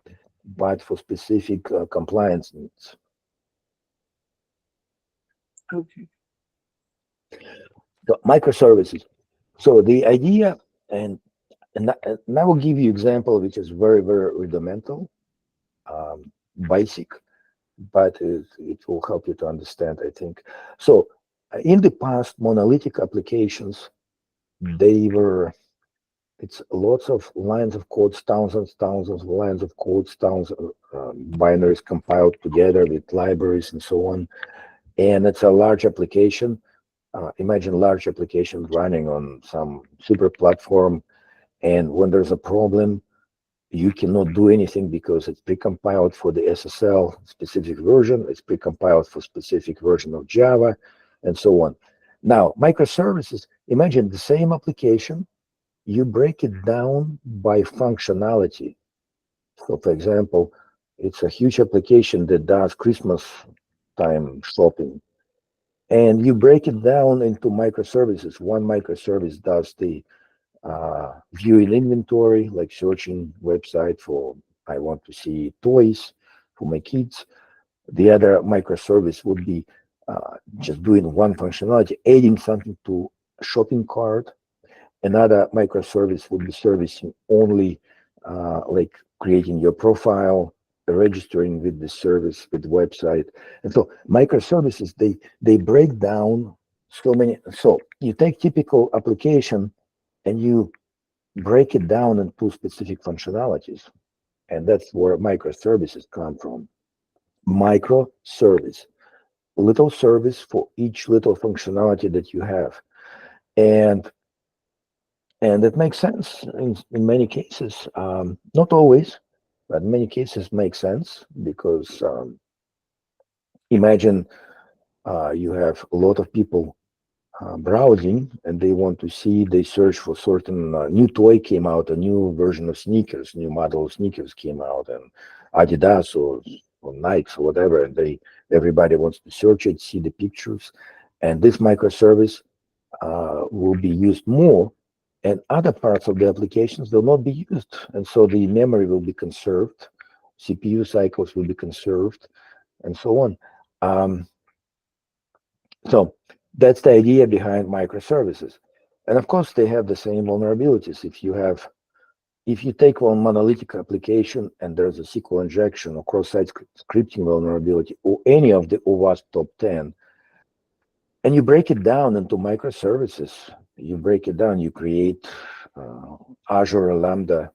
Speaker 1: but for specific compliance needs.
Speaker 4: Okay.
Speaker 1: So microservices. So the idea, and I will give you example which is very, very rudimental, basic, but it will help you to understand, I think. So in the past, monolithic applications, it's lots of lines of codes, thousands of lines of codes, binaries compiled together with libraries and so on. And it's a large application. Imagine large applications running on some super platform. And when there's a problem, you cannot do anything because it's precompiled for the SSL specific version. It's precompiled for specific version of Java and so on. Now, microservices, imagine the same application, you break it down by functionality. So for example, it's a huge application that does Christmas time shopping. And you break it down into microservices. One microservice does the viewing inventory, like searching website for, I want to see toys for my kids. The other microservice would be just doing one functionality, adding something to a shopping cart. Another microservice would be servicing only like creating your profile, registering with the service, with the website. And so microservices, they break down so many. So you take typical application and you break it down into specific functionalities. And that's where microservices come from. Microservice, little service for each little functionality that you have. And it makes sense in many cases. Not always, but in many cases makes sense because imagine you have a lot of people browsing and they want to see, they search for certain new toy came out, a new version of sneakers, new model of sneakers came out, and Adidas or Nike or whatever, and everybody wants to search it, see the pictures, and this microservice will be used more, and other parts of the applications will not be used, and so the memory will be conserved, CPU cycles will be conserved, and so on. So that's the idea behind microservices. And of course, they have the same vulnerabilities. If you take one monolithic application and there's a SQL injection or cross-site scripting vulnerability or any of the OWASP top 10, and you break it down into microservices, you break it down, you create Azure Lambda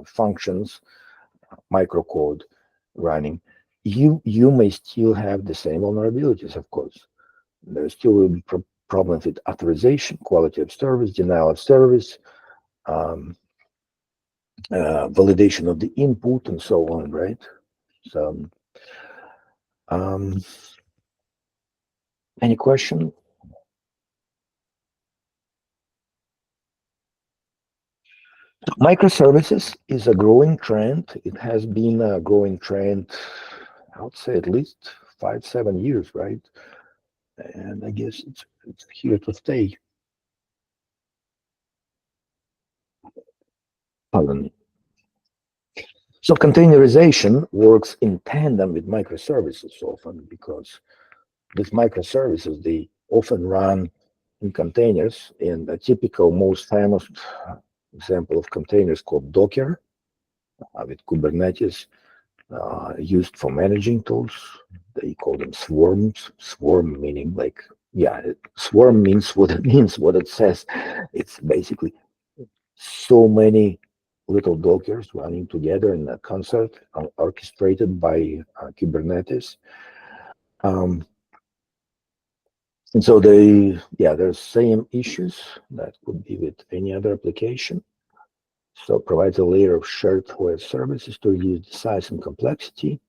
Speaker 1: functions, microcode running, you may still have the same vulnerabilities, of course. There still will be problems with authorization, quality of service, denial of service, validation of the input, and so on, right? So, any question? Microservices is a growing trend. It has been a growing trend I would say at least 5-7 years, right? And I guess it's here to stay. Pardon me. So containerization works in tandem with microservices often, because these microservices, they often run in containers. And the typical most famous example of containers called Docker with Kubernetes, used for managing tools. They call them swarms. Swarm meaning like, yeah, swarm means what it means, what it says. It's basically so many little Dockers running together in a concert, orchestrated by Kubernetes. And so there's same issues that could be with any other application. So it provides a layer of shared OS services to reduce the size and complexity.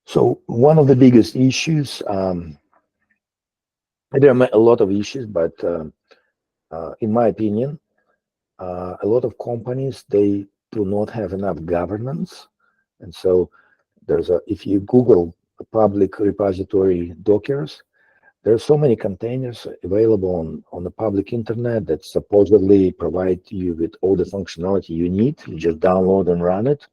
Speaker 1: So one of the biggest issues, there are a lot of issues, but in my opinion, a lot of companies, they do not have enough governance. And so if you Google a public repository Dockers, there are so many containers available on the public internet that supposedly provide you with all the functionality you need. You just download and run it.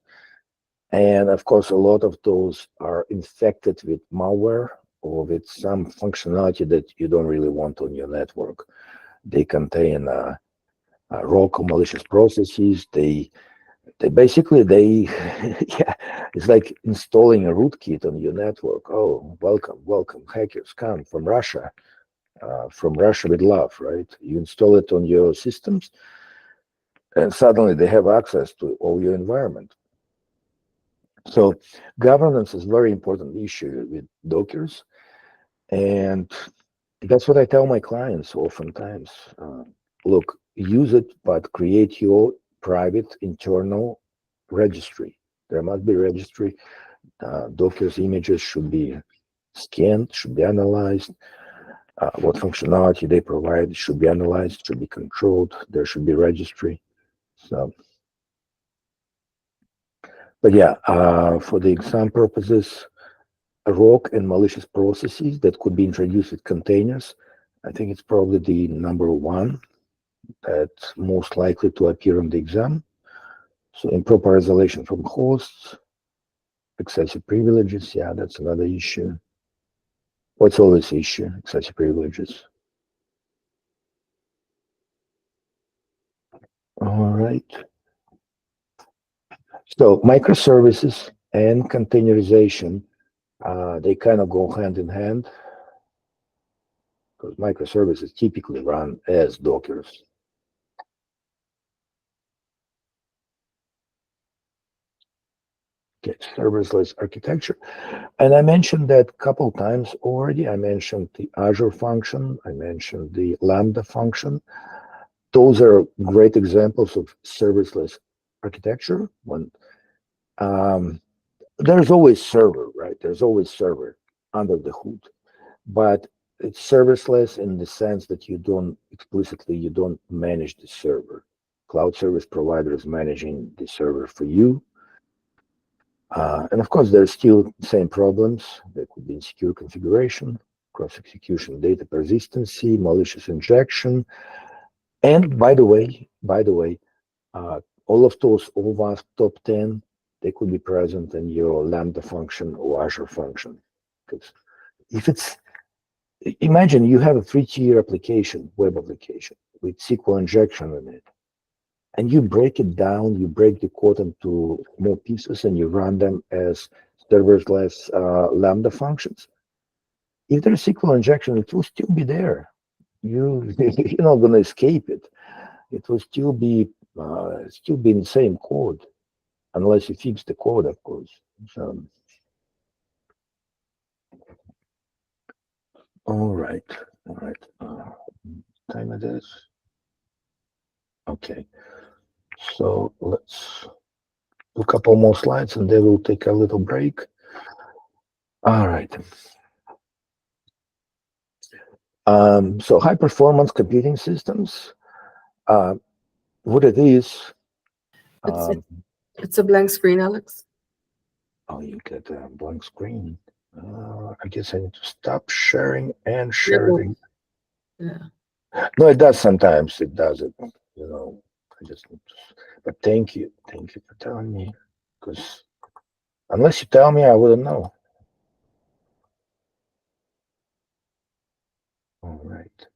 Speaker 1: And of course, a lot of those are infected with malware or with some functionality that you don't really want on your network. They contain rogue or malicious processes. They basically, yeah, it's like installing a rootkit on your network. Oh, welcome, hackers come from Russia with love, right? You install it on your systems, and suddenly they have access to all your environment. So governance is a very important issue with Dockers, and that's what I tell my clients oftentimes. Look, use it, but create your private internal registry. There must be registry. Docker's images should be scanned, should be analyzed. What functionality they provide should be analyzed, should be controlled. There should be registry. So, but yeah, for the exam purposes, rogue and malicious processes that could be introduced with containers, I think it's probably the number one that's most likely to appear on the exam. So improper isolation from hosts, excessive privileges, yeah, that's another issue. What's always the issue? Excessive privileges. All right. So microservices and containerization, they kind of go hand in hand, because microservices typically run as Dockers. Okay, serverless architecture. And I mentioned that a couple times already. I mentioned the Azure function. I mentioned the Lambda function. Those are great examples of serverless architecture. When there's always server, right? There's always server under the hood, but it's serverless in the sense that you don't manage the server. Cloud service provider is managing the server for you. And of course, there's still the same problems. There could be insecure configuration, cross-execution data persistency, malicious injection. And by the way, all of those OWASP top 10, they could be present in your Lambda function or Azure function. Because if it's, imagine you have a 3-tier application, web application, with SQL injection in it, and you break it down, you break the code into more pieces, and you run them as serverless Lambda functions. If there's SQL injection, it will still be there. You're not going to escape it. It will still be in the same code, unless you fix the code, of course. So, all right. Time it is. Okay. So let's do a couple more slides, and then we'll take a little break. All right. So high performance computing systems. what it is,
Speaker 2: It's
Speaker 1: um,
Speaker 2: it's a blank screen, Alex.
Speaker 1: oh, you get a blank screen. I guess I need to stop sharing and
Speaker 2: Yeah,
Speaker 1: share
Speaker 2: well,
Speaker 1: it.
Speaker 2: yeah.
Speaker 1: No, it does sometimes. It does it. You know, I just need to. But thank you for telling me, because unless you tell me, I wouldn't know. All right.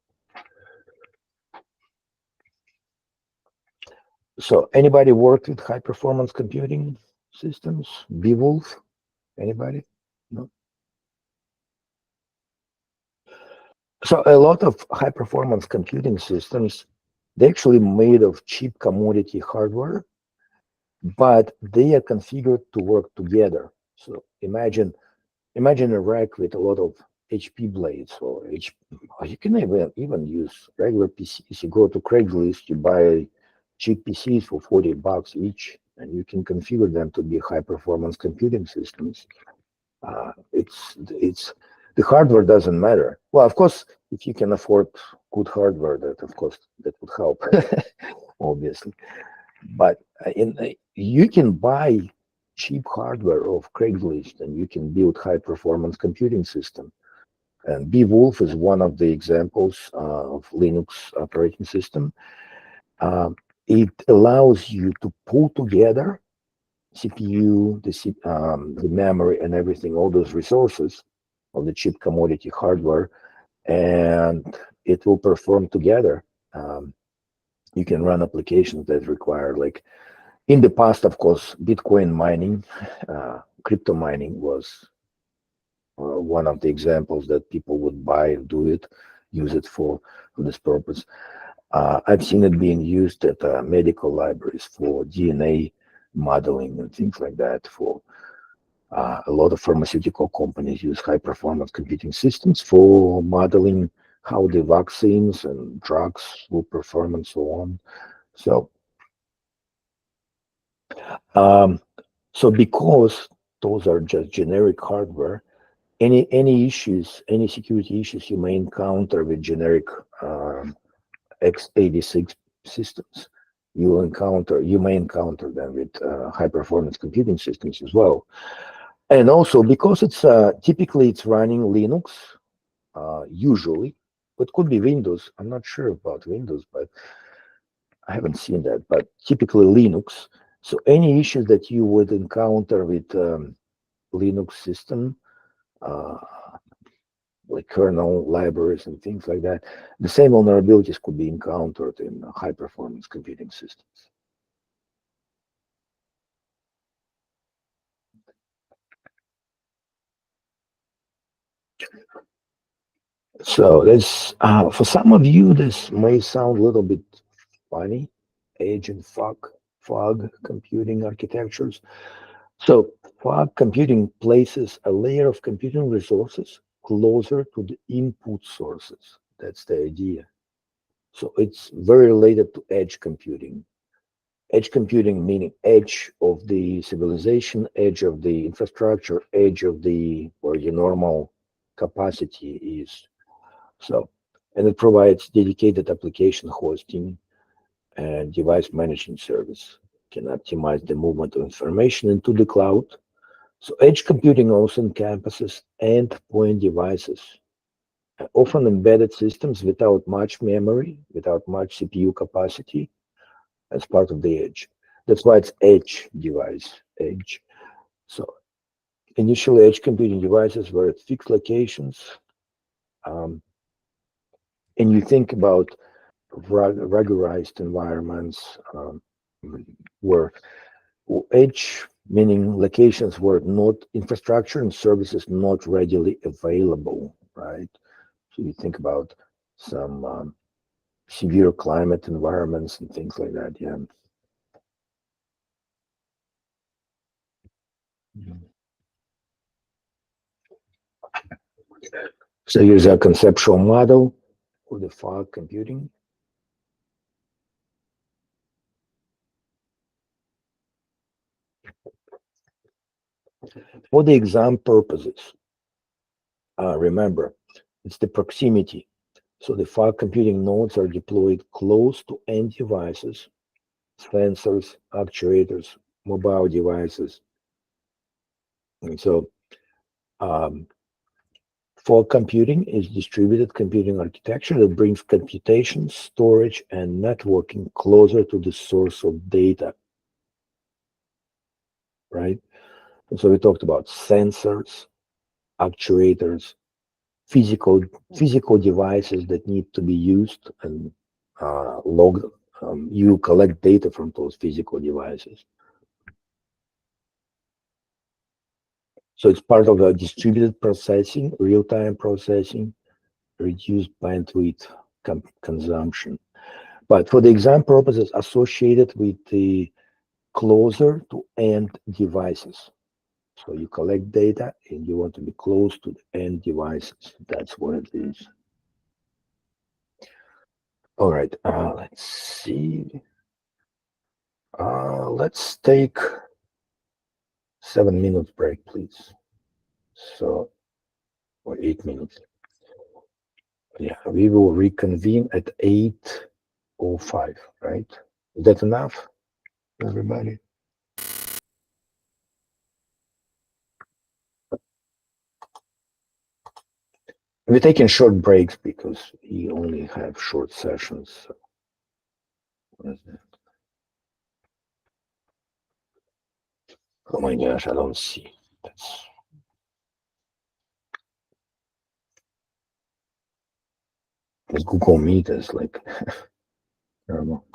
Speaker 1: So, anybody worked with high performance computing systems? Beowulf? Anybody? No. So, a lot of high performance computing systems, they're actually made of cheap commodity hardware, but they are configured to work together. So, imagine a rack with a lot of HP blades, or you can even use regular PCs. You go to Craigslist, you buy cheap PCs for $40 each, and you can configure them to be high performance computing systems. It's the hardware doesn't matter. Well, of course, if you can afford good hardware, that would help, obviously. But you can buy cheap hardware of Craigslist, and you can build high performance computing system. And Beowulf is one of the examples of Linux operating system. It allows you to pull together CPU, the memory, and everything, all those resources of the cheap commodity hardware, and it will perform together. You can run applications that require, like, in the past, of course, Bitcoin mining, crypto mining was one of the examples that people would use it for this purpose. I've seen it being used at medical libraries for DNA modeling and things like that. For a lot of pharmaceutical companies use high performance computing systems for modeling how the vaccines and drugs will perform and so on. So, um, because those are just generic hardware, any issues, any security issues you may encounter with generic x86 systems, you may encounter them with high performance computing systems as well. And also because it's typically it's running Linux, usually, but could be Windows. I'm not sure about Windows, but I haven't seen that. But typically Linux. So any issues that you would encounter with Linux system, uh, like kernel libraries and things like that, the same vulnerabilities could be encountered in high performance computing systems. So this, for some of you, this may sound a little bit funny, edge and fog computing architectures. So fog computing places a layer of computing resources closer to the input sources. That's the idea. So it's very related to edge computing. Edge computing meaning edge of the civilization, edge of the infrastructure, edge of the where your normal capacity is. So, and it provides dedicated application hosting and device management service. Can optimize the movement of information into the cloud. So edge computing also encompasses endpoint devices, often embedded systems without much memory, without much CPU capacity as part of the edge. That's why it's edge device, edge. So initially edge computing devices were at fixed locations. And you think about regularized environments where edge meaning locations where not infrastructure and services not readily available, right? So you think about some severe climate environments and things like that, yeah. So here's a conceptual model for the fog computing. For the exam purposes, remember, it's the proximity. So the fog computing nodes are deployed close to end devices sensors, actuators, mobile devices. And so for computing is distributed computing architecture that brings computation, storage, and networking closer to the source of data, right? And so we talked about sensors, actuators, physical devices that need to be used and logged. You collect data from those physical devices. So it's part of a distributed processing, real-time processing, reduced bandwidth consumption. But for the exam purposes associated with the closer to end devices. So you collect data and you want to be close to the end devices. That's what it is. All right, let's see. Let's take 7 minutes break, please. So, or 8 minutes. Yeah, we will reconvene at 8:05, right? Is that enough, everybody? We're taking short breaks because we only have short sessions. So. What is that? Oh my gosh, I don't see. That's this Google Meet is like terrible.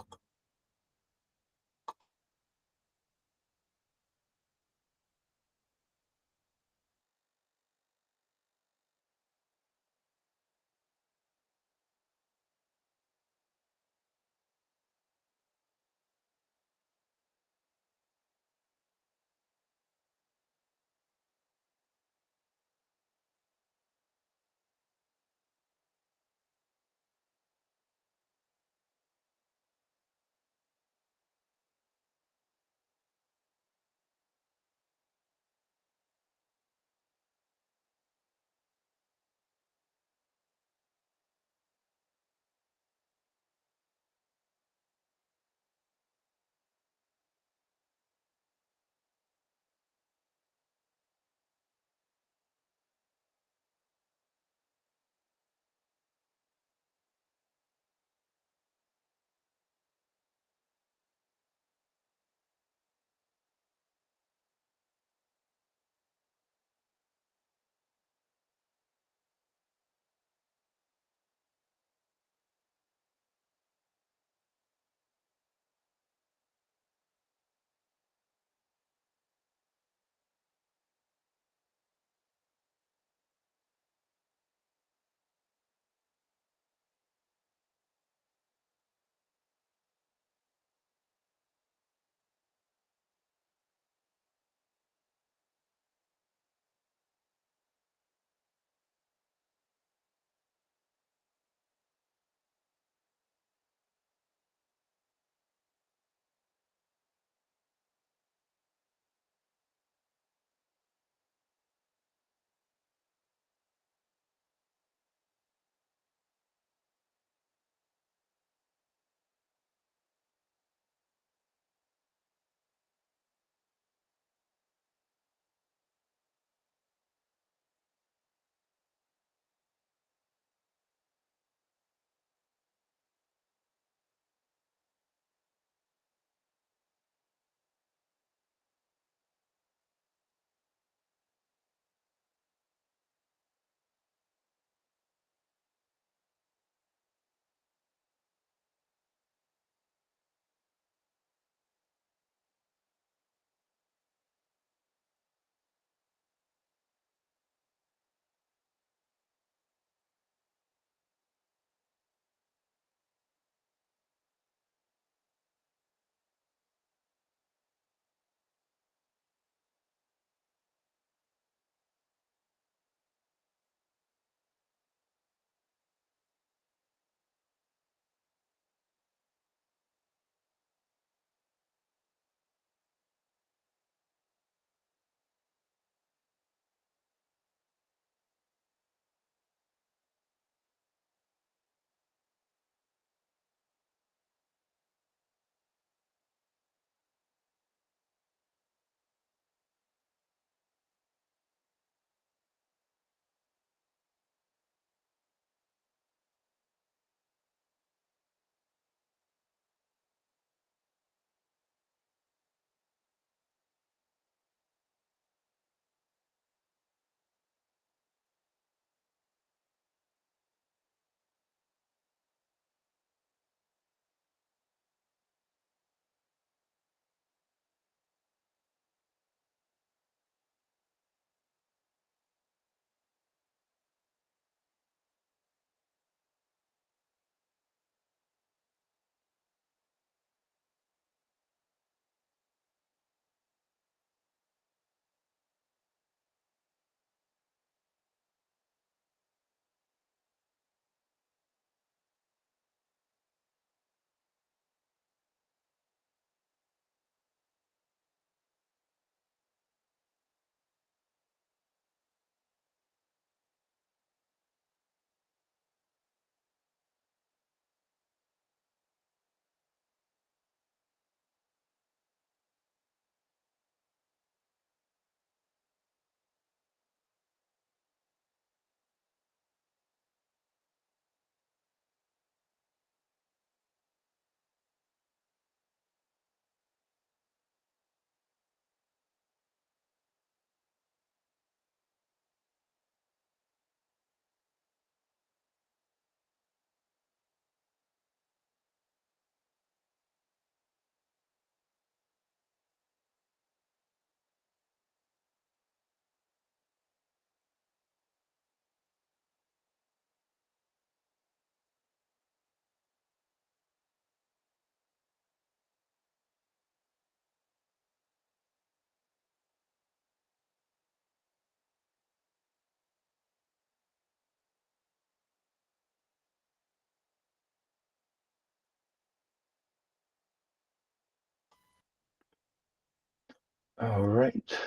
Speaker 1: All right.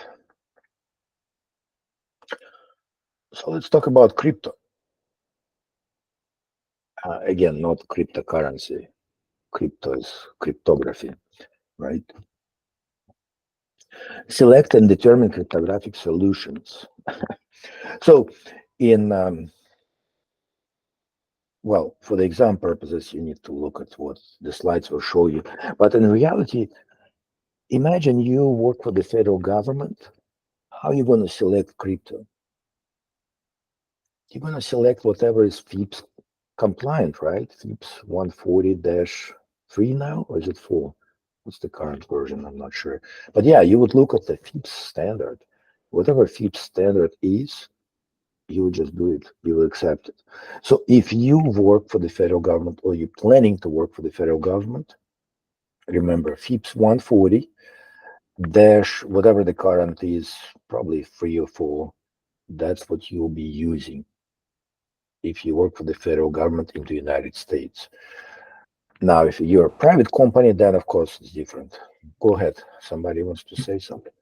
Speaker 1: So let's talk about crypto. Again, not cryptocurrency. Crypto is cryptography, right? Select and determine cryptographic solutions. So well, for the exam purposes, you need to look at what the slides will show you. But in reality, imagine you work for the federal government. How are you going to select crypto? You're going to select whatever is FIPS compliant, right? FIPS 140-3 now, or is it 4? What's the current version? I'm not sure. But yeah, you would look at the FIPS standard. Whatever FIPS standard is, you would just do it. You will accept it. So if you work for the federal government or you're planning to work for the federal government, remember FIPS 140 dash whatever the current is, probably 3 or 4. That's what you'll be using if you work for the federal government in the United States. Now, if you're a private company, then of course it's different. Go ahead. Somebody wants to say something.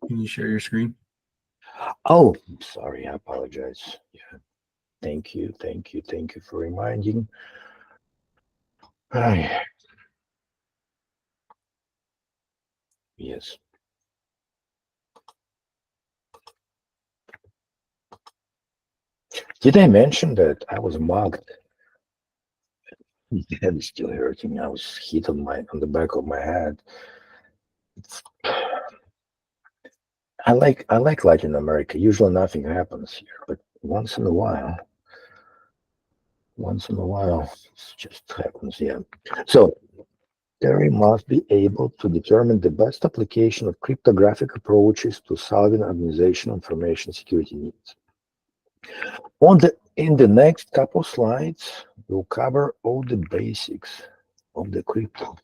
Speaker 6: Can you share your screen?
Speaker 1: Oh, sorry. I apologize. Yeah. Thank you. Thank you. Thank you for reminding. Yes. Did I mention that I was mugged? My head is still hurting. I was hit on the back of my head. I like Latin America. Usually nothing happens here, but once in a while, it just happens. Yeah. So Terry must be able to determine the best application of cryptographic approaches to solving organizational information security needs. In the next couple slides, we'll cover all the basics of the crypto.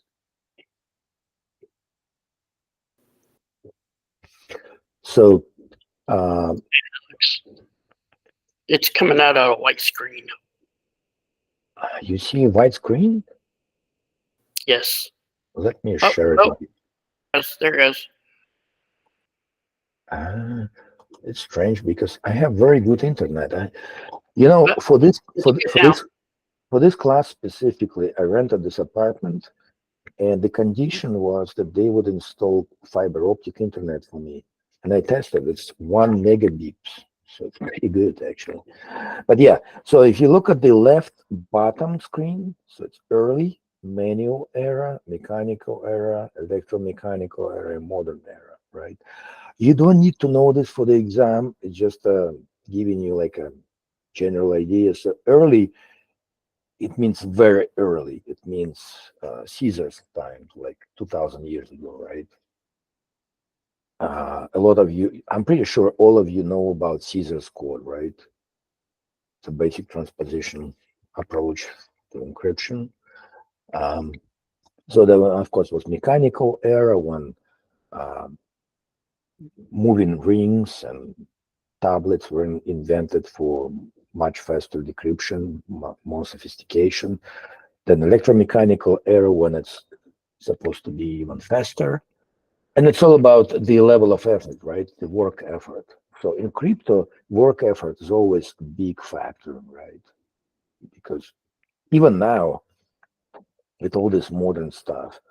Speaker 1: So
Speaker 7: it's coming out on a white screen.
Speaker 1: you see a white screen?
Speaker 7: Yes.
Speaker 1: Let me share it.
Speaker 7: Yes, there is.
Speaker 1: It's strange because I have very good internet. For this class specifically, I rented this apartment, and the condition was that they would install fiber optic internet for me. And I tested, it's 1 megabits. So it's pretty good actually. But yeah, so if you look at the left bottom screen, so it's early, manual era, mechanical era, electromechanical era, and modern era, right? You don't need to know this for the exam. It's just giving you like a general idea. So early, it means very early. It means Caesar's time, like 2,000 years ago, right? A lot of you, I'm pretty sure all of you know about Caesar's code, right? It's a basic transposition approach to encryption. So there, of course, was mechanical era when moving rings and tablets were invented for much faster decryption, more sophistication. Then electromechanical era when it's supposed to be even faster. And it's all about the level of effort, right? The work effort. So in crypto, work effort is always a big factor, right? Because even now, with all this modern stuff,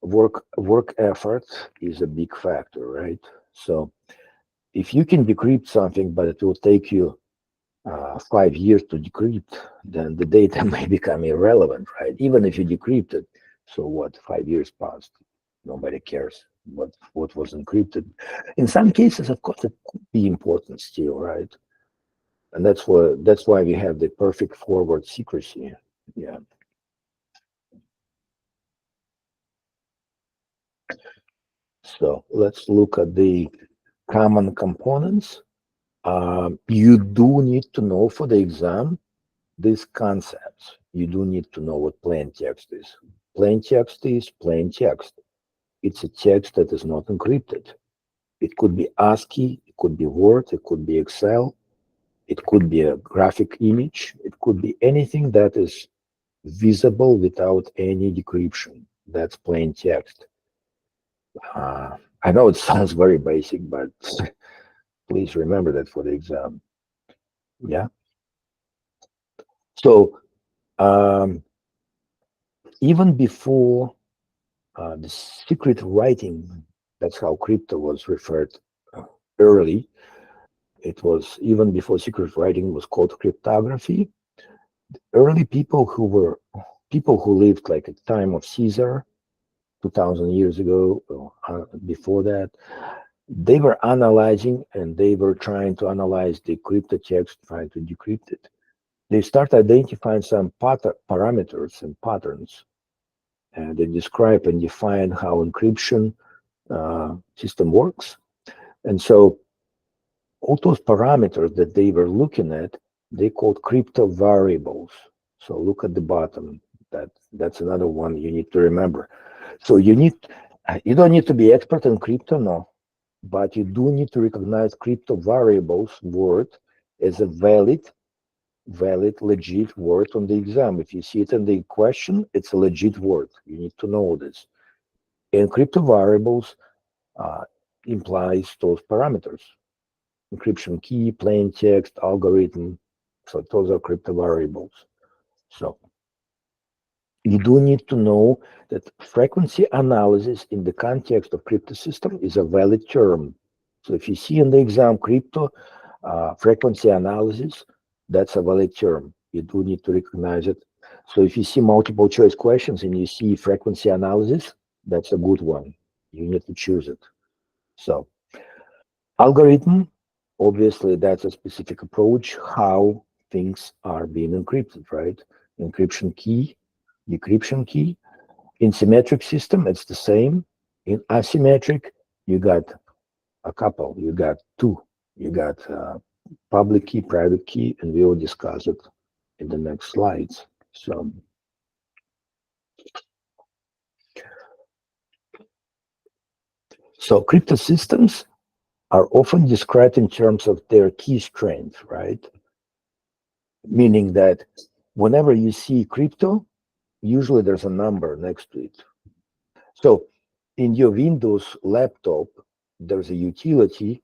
Speaker 1: work effort is a big factor, right? So if you can decrypt something, but it will take you 5 years to decrypt, then the data may become irrelevant, right? Even if you decrypt it, so what? 5 years passed, nobody cares what was encrypted. In some cases, of course, it could be important still, right? And that's why we have the perfect forward secrecy. Yeah. So let's look at the common components. You do need to know for the exam these concepts. You do need to know what plain text is. Plain text is plain text. It's a text that is not encrypted. It could be ASCII, it could be Word, it could be Excel, it could be a graphic image, it could be anything that is visible without any decryption. That's plain text. I know it sounds very basic, but please remember that for the exam. Yeah. So even before the secret writing, that's how crypto was referred early. It was even before secret writing was called cryptography. Early people who lived like at the time of Caesar, 2000 years ago, or before that, they were analyzing and they were trying to analyze the crypto text, trying to decrypt it. They start identifying some parameters and patterns, and they describe and define how encryption system works. And so all those parameters that they were looking at, they called crypto variables. So look at the bottom. That's another one you need to remember. So you don't need to be expert in crypto, no, but you do need to recognize crypto variables word as a valid, legit word on the exam. If you see it in the question, it's a legit word. You need to know this. And crypto variables implies those parameters: encryption key, plain text, algorithm. So those are crypto variables. So you do need to know that frequency analysis in the context of crypto system is a valid term. So if you see in the exam crypto frequency analysis, that's a valid term. You do need to recognize it. So if you see multiple choice questions and you see frequency analysis, that's a good one. You need to choose it. So algorithm, obviously that's a specific approach, how things are being encrypted, right? Encryption key, decryption key. In symmetric system, it's the same. In asymmetric, you got a couple, you got two. You got public key, private key, and we will discuss it in the next slides. So crypto systems are often described in terms of their key strength, right? Meaning that whenever you see crypto, usually there's a number next to it. So in your Windows laptop, there's a utility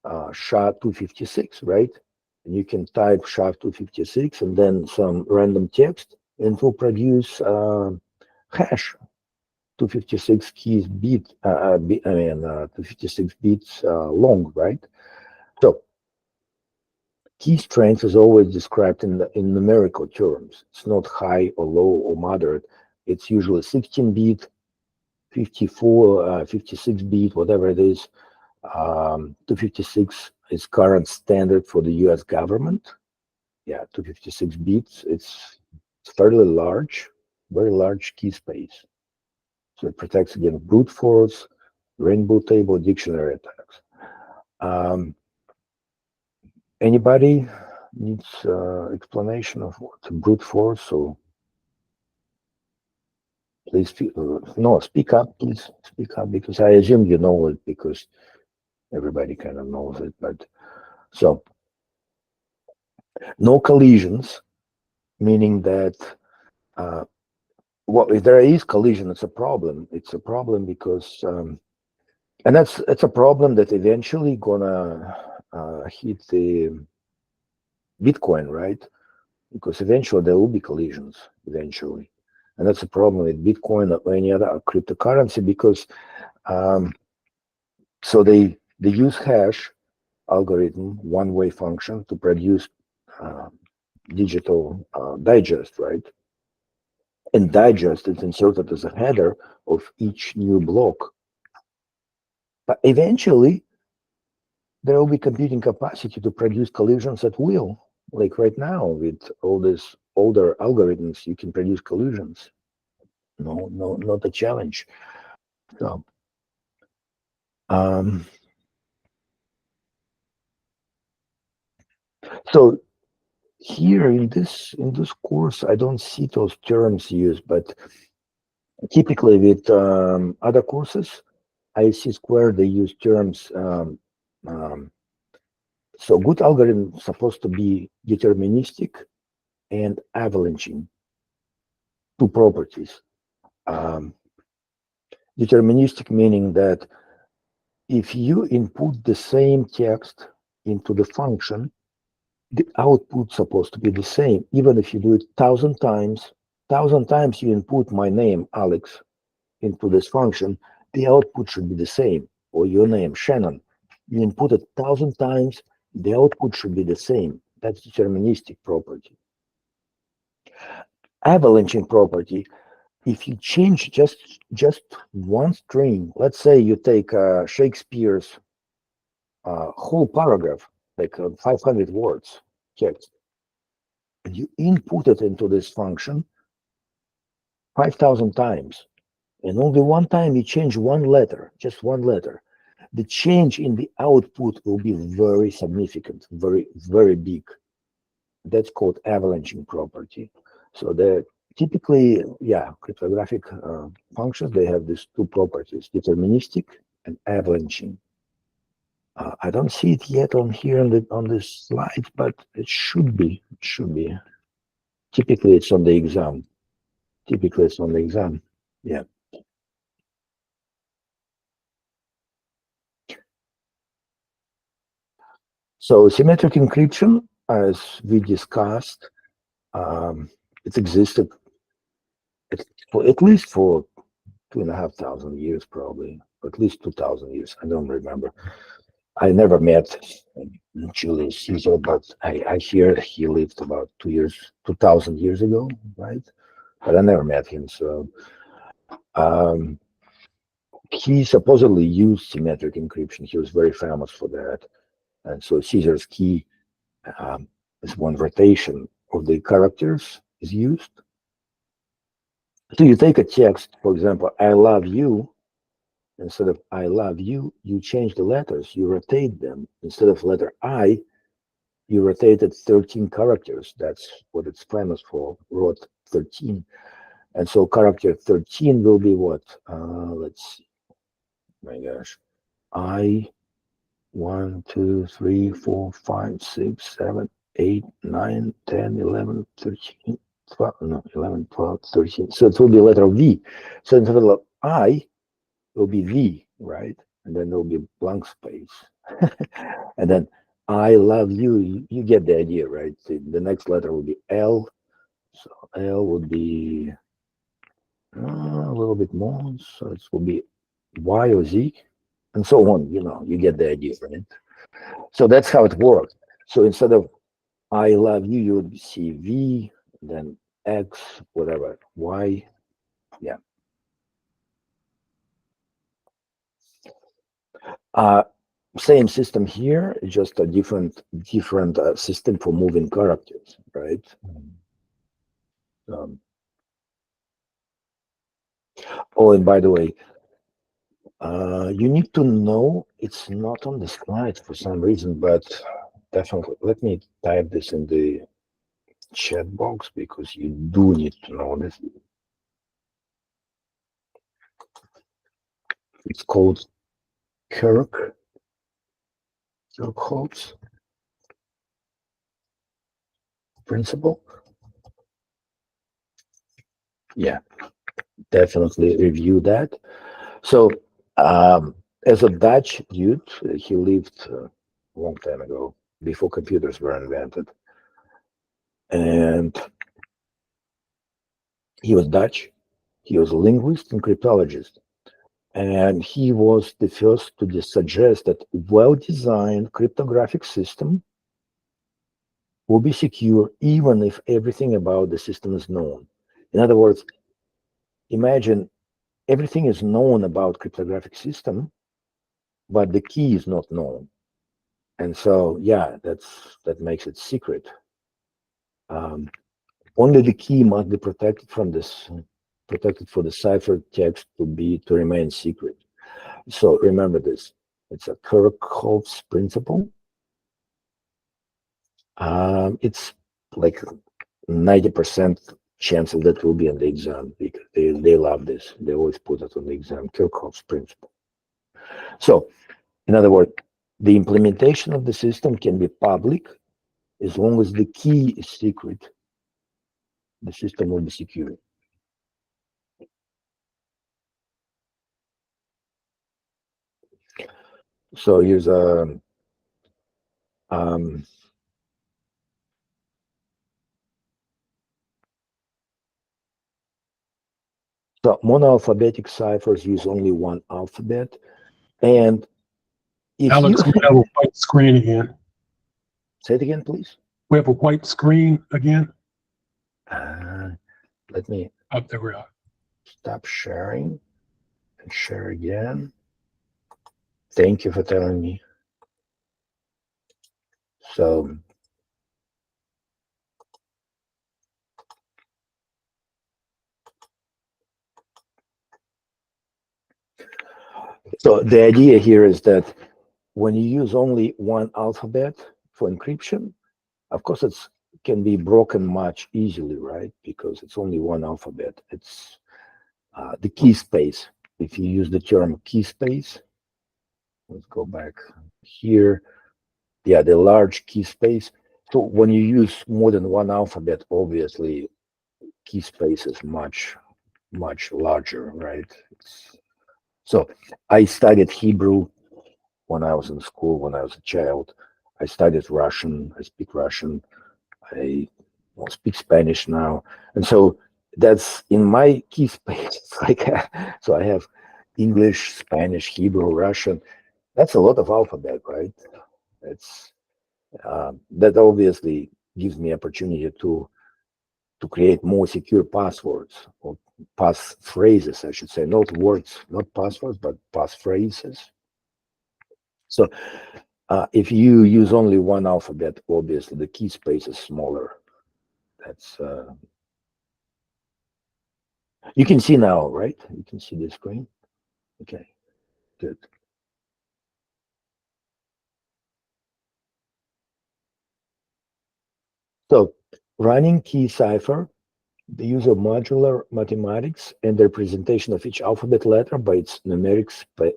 Speaker 1: SHA-256, right? And you can type SHA-256 and then some random text, and it will produce hash 256 keys bit. 256 bits long, right? So key strength is always described in numerical terms. It's not high or low or moderate. It's usually 16 bit, 54, 56 bit, whatever it is. 256 is current standard for the US government. Yeah, 256 bits. It's fairly large, very large key space. So it protects against brute force, rainbow table, dictionary attacks. Anybody needs explanation of what brute force? So please, no, speak up, please speak up, because I assume you know it because everybody kind of knows it. But so no collisions, meaning that well, if there is collision, it's a problem. It's a problem because, and it's a problem that eventually gonna hit the Bitcoin, right? Because eventually there will be collisions eventually, and that's a problem with Bitcoin or any other cryptocurrency because so they use hash algorithm one-way function to produce digital digest, right? And digest is inserted as a header of each new block. But eventually, there will be computing capacity to produce collisions at will. Like right now, with all these older algorithms, you can produce collisions. No, not a challenge. So, so here in this course, I don't see those terms used, but typically with other courses, IC2, they use terms. So good algorithm is supposed to be deterministic and avalanching, two properties. Deterministic meaning that if you input the same text into the function, the output's supposed to be the same, even if you do it 1,000 times. 1,000 times you input my name, Alex, into this function, the output should be the same, or your name, Shannon. You input it 1,000 times, the output should be the same. That's deterministic property. Avalanching property, if you change just one string, let's say you take Shakespeare's whole paragraph, like 500 words text, and you input it into this function 5,000 times, and only one time you change one letter, just one letter, the change in the output will be very significant, very, very big. That's called avalanching property. So the typically, yeah, cryptographic functions, they have these two properties, deterministic and avalanching. I don't see it yet on here on this slide, but it should be. It should be. Typically, it's on the exam. Typically, it's on the exam. Yeah. So symmetric encryption, as we discussed, it existed at least for 2,500 years, probably, at least 2,000 years. I don't remember. I never met Julius Caesar, but I hear he lived about 2,000 years ago, right? But I never met him. So he supposedly used symmetric encryption. He was very famous for that. And so Caesar's key is when rotation of the characters is used. So you take a text, for example, I love you. Instead of I love you, you change the letters, you rotate them. Instead of letter I, you rotated 13 characters. That's what it's famous for, wrote 13. And so character 13 will be what? Let's see. My gosh. I 1, 2, 3, 4, 5, 6, 7, 8, 9, 10, 11, 13, 12, no, 11, 12, 13. So it will be letter V. So instead of I, it will be V, right? And then there will be blank space. And then I love you. You get the idea, right? The next letter will be L. So L would be a little bit more. So it will be Y or Z, and so on. You know, you get the idea, right? So that's how it works. So instead of I love you, you would see V, then X, whatever, Y. Yeah. Same system here, just a different system for moving characters, right? Oh, and by the way, you need to know, it's not on the slide for some reason, but definitely, let me type this in the chat box because you do need to know this. It's called Kirchhoff's principle. Yeah, definitely review that. So, as a Dutch dude, he lived a long time ago, before computers were invented. And he was Dutch. He was a linguist and cryptologist. And he was the first to suggest that well-designed cryptographic system will be secure even if everything about the system is known. In other words, imagine everything is known about cryptographic system, but the key is not known. And so, yeah, that makes it secret. Only the key must be protected from this, protected for the cipher text to remain secret. So remember this. It's a Kirchhoff's principle. It's like 90% chance of that will be on the exam because they love this. They always put it on the exam, Kirchhoff's principle. So, in other words, the implementation of the system can be public as long as the key is secret. The system will be secure. So here's a so monoalphabetic ciphers use only one alphabet, and if
Speaker 8: Alex,
Speaker 1: you
Speaker 8: we have a white screen again.
Speaker 1: say it again, please.
Speaker 8: We have a white screen again.
Speaker 1: Let me
Speaker 8: Up there we are.
Speaker 1: stop sharing and share again. Thank you for telling me. So the idea here is that when you use only one alphabet for encryption, of course it's can be broken much easily, right? Because it's only one alphabet. It's the key space. If you use the term key space, let's go back here. Yeah, the large key space. So when you use more than one alphabet, obviously key space is much larger, right? So I studied Hebrew when I was in school, when I was a child. I studied Russian. I speak Russian. I speak Spanish now, and so that's in my key space. It's like so I have English, Spanish, Hebrew, Russian. That's a lot of alphabet, right? It's that obviously gives me opportunity to create more secure passwords or pass phrases, I should say, not words, not passwords, but pass phrases. So if you use only one alphabet, obviously the key space is smaller. That's you can see now, right? You can see the screen. Okay, good. So running key cipher, the use of modular mathematics and the representation of each alphabet letter by its numeric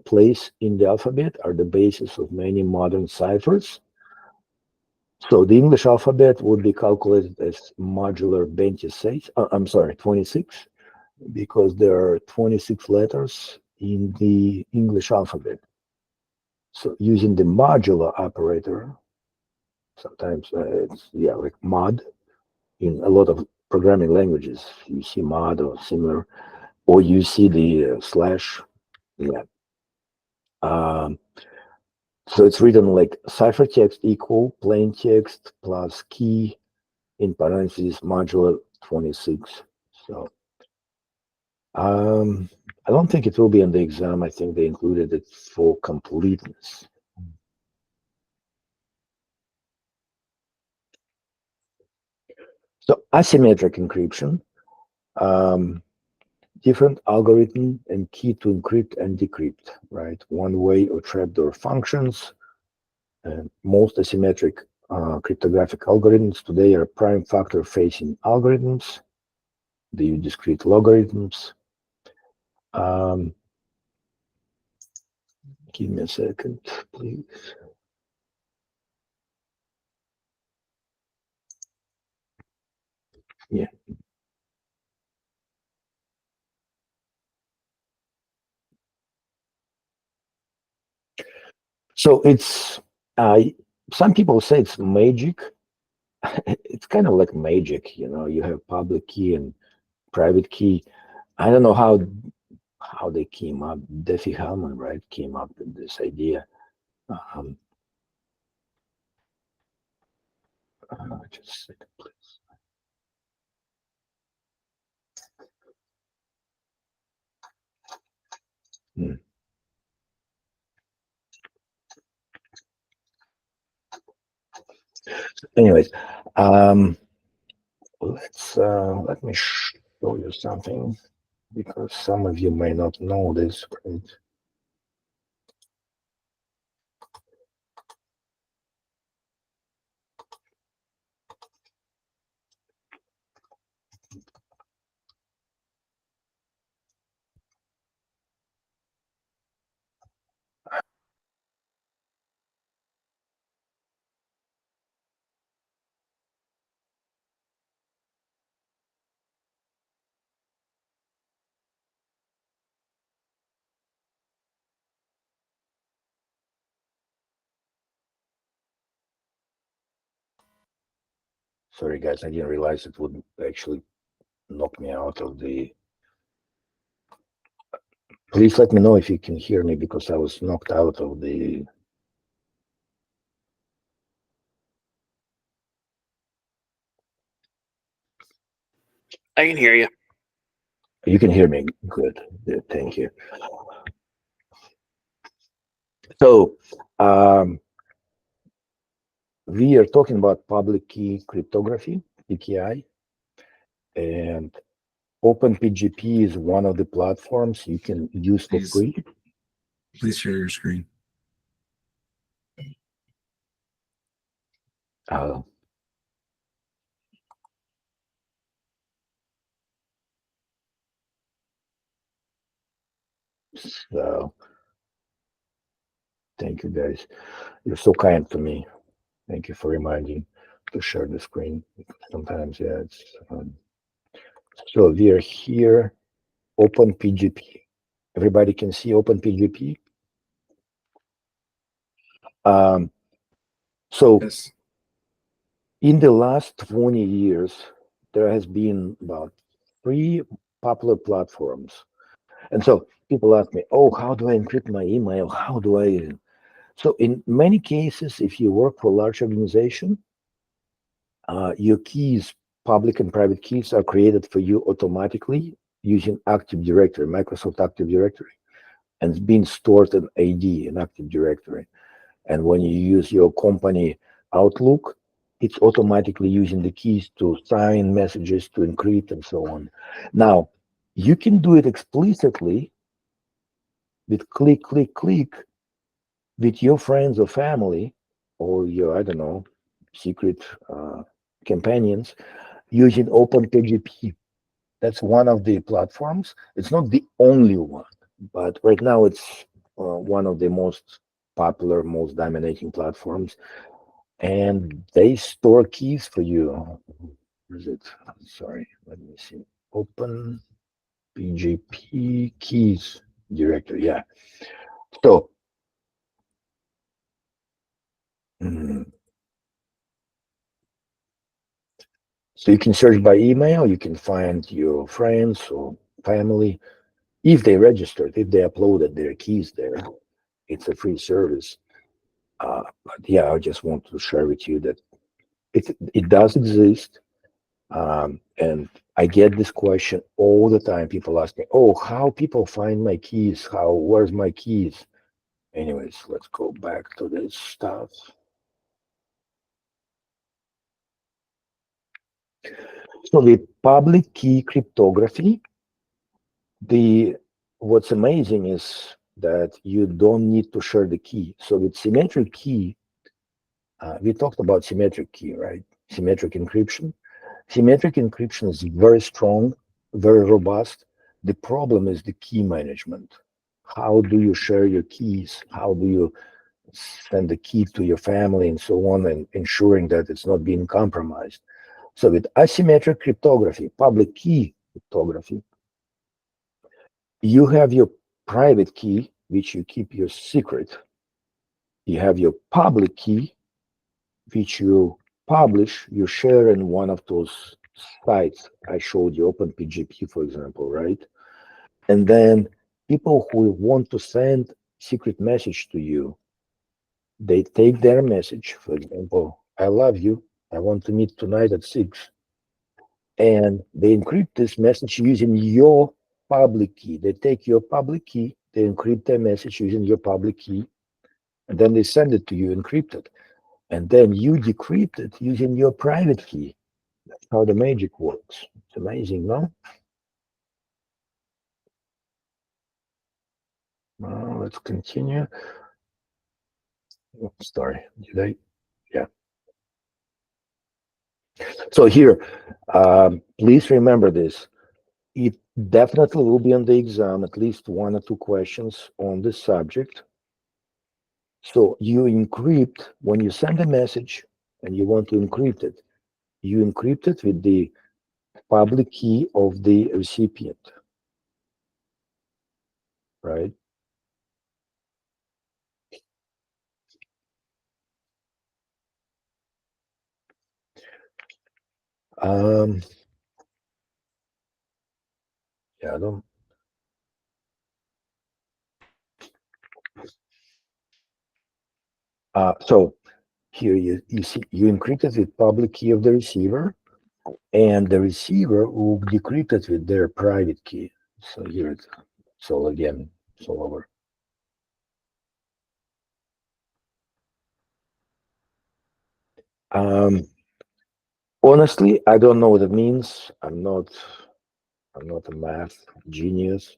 Speaker 1: place in the alphabet are the basis of many modern ciphers. So the English alphabet would be calculated as modular 26, I'm sorry, 26, because there are 26 letters in the English alphabet. So using the modular operator, sometimes it's like mod in a lot of programming languages. You see mod or similar, or you see the slash. Yeah. So it's written like ciphertext equal plain text plus key in parentheses modular 26. So I don't think it will be in the exam. I think they included it for completeness. So asymmetric encryption, different algorithm and key to encrypt and decrypt, right? One way or trapdoor functions. And most asymmetric cryptographic algorithms today are prime factor facing algorithms. They use discrete logarithms. Give me a second, please. Yeah. So it's some people say it's magic. It's kind of like magic, you have public key and private key. I don't know how they came up. Diffie Hellman, right, came up with this idea. Just a second, please. Hmm. Anyways, let me show you something because some of you may not know this. Right? Sorry, guys, I didn't realize it would actually knock me out of the. Please let me know if you can hear me because I was knocked out of the.
Speaker 7: I can hear you.
Speaker 1: You can hear me. Good. Yeah, thank you. So, we are talking about public key cryptography, PKI, and OpenPGP is one of the platforms you can use for
Speaker 6: Please.
Speaker 1: free.
Speaker 6: Please share your screen.
Speaker 1: Uh, so, thank you guys. You're so kind to me. Thank you for reminding to share the screen. Sometimes, yeah, it's. So we are here, OpenPGP. Everybody can see OpenPGP. So
Speaker 6: Yes.
Speaker 1: in the last 20 years, there has been about 3 popular platforms. And so people ask me, oh, how do I encrypt my email? How do I? So in many cases, if you work for a large organization, your keys, public and private keys, are created for you automatically using Active Directory, Microsoft Active Directory, and it's being stored in AD, in Active Directory. And when you use your company Outlook, it's automatically using the keys to sign messages, to encrypt, and so on. Now, you can do it explicitly with click, click, click with your friends or family or your, I don't know, secret companions using OpenPGP. That's one of the platforms. It's not the only one, but right now it's one of the most popular, most dominating platforms. And they store keys for you. Where is it? Sorry, let me see. Open PGP keys directory. Yeah. So, mm, so you can search by email. You can find your friends or family if they registered, if they uploaded their keys there. It's a free service. But yeah, I just want to share with you that it does exist. And I get this question all the time. People ask me, "Oh, how people find my keys? Where's my keys?" Anyways, let's go back to this stuff. So the public key cryptography, what's amazing is that you don't need to share the key. So with symmetric key, we talked about symmetric key, right? Symmetric encryption. Symmetric encryption is very strong, very robust. The problem is the key management. How do you share your keys? How do you send the key to your family and so on, and ensuring that it's not being compromised? So with asymmetric cryptography, public key cryptography, you have your private key, which you keep your secret. You have your public key, which you publish, you share in one of those sites I showed you, OpenPGP, for example, right? And then people who want to send secret message to you, they take their message, for example, I love you, I want to meet tonight at 6, and they encrypt this message using your public key. They take your public key, they encrypt their message using your public key, and then they send it to you encrypted. And then you decrypt it using your private key. That's how the magic works. It's amazing, no? Let's continue. Oh, sorry, did I? Yeah. So here, please remember this. It definitely will be on the exam, at least 1 or 2 questions on this subject. So you encrypt, when you send a message and you want to encrypt it, you encrypt it with the public key of the recipient, right? Um, yeah, I don't. So here you see you encrypted with public key of the receiver, and the receiver will decrypt it with their private key. So here it's all again, it's all over. Honestly, I don't know what it means. I'm not a math genius,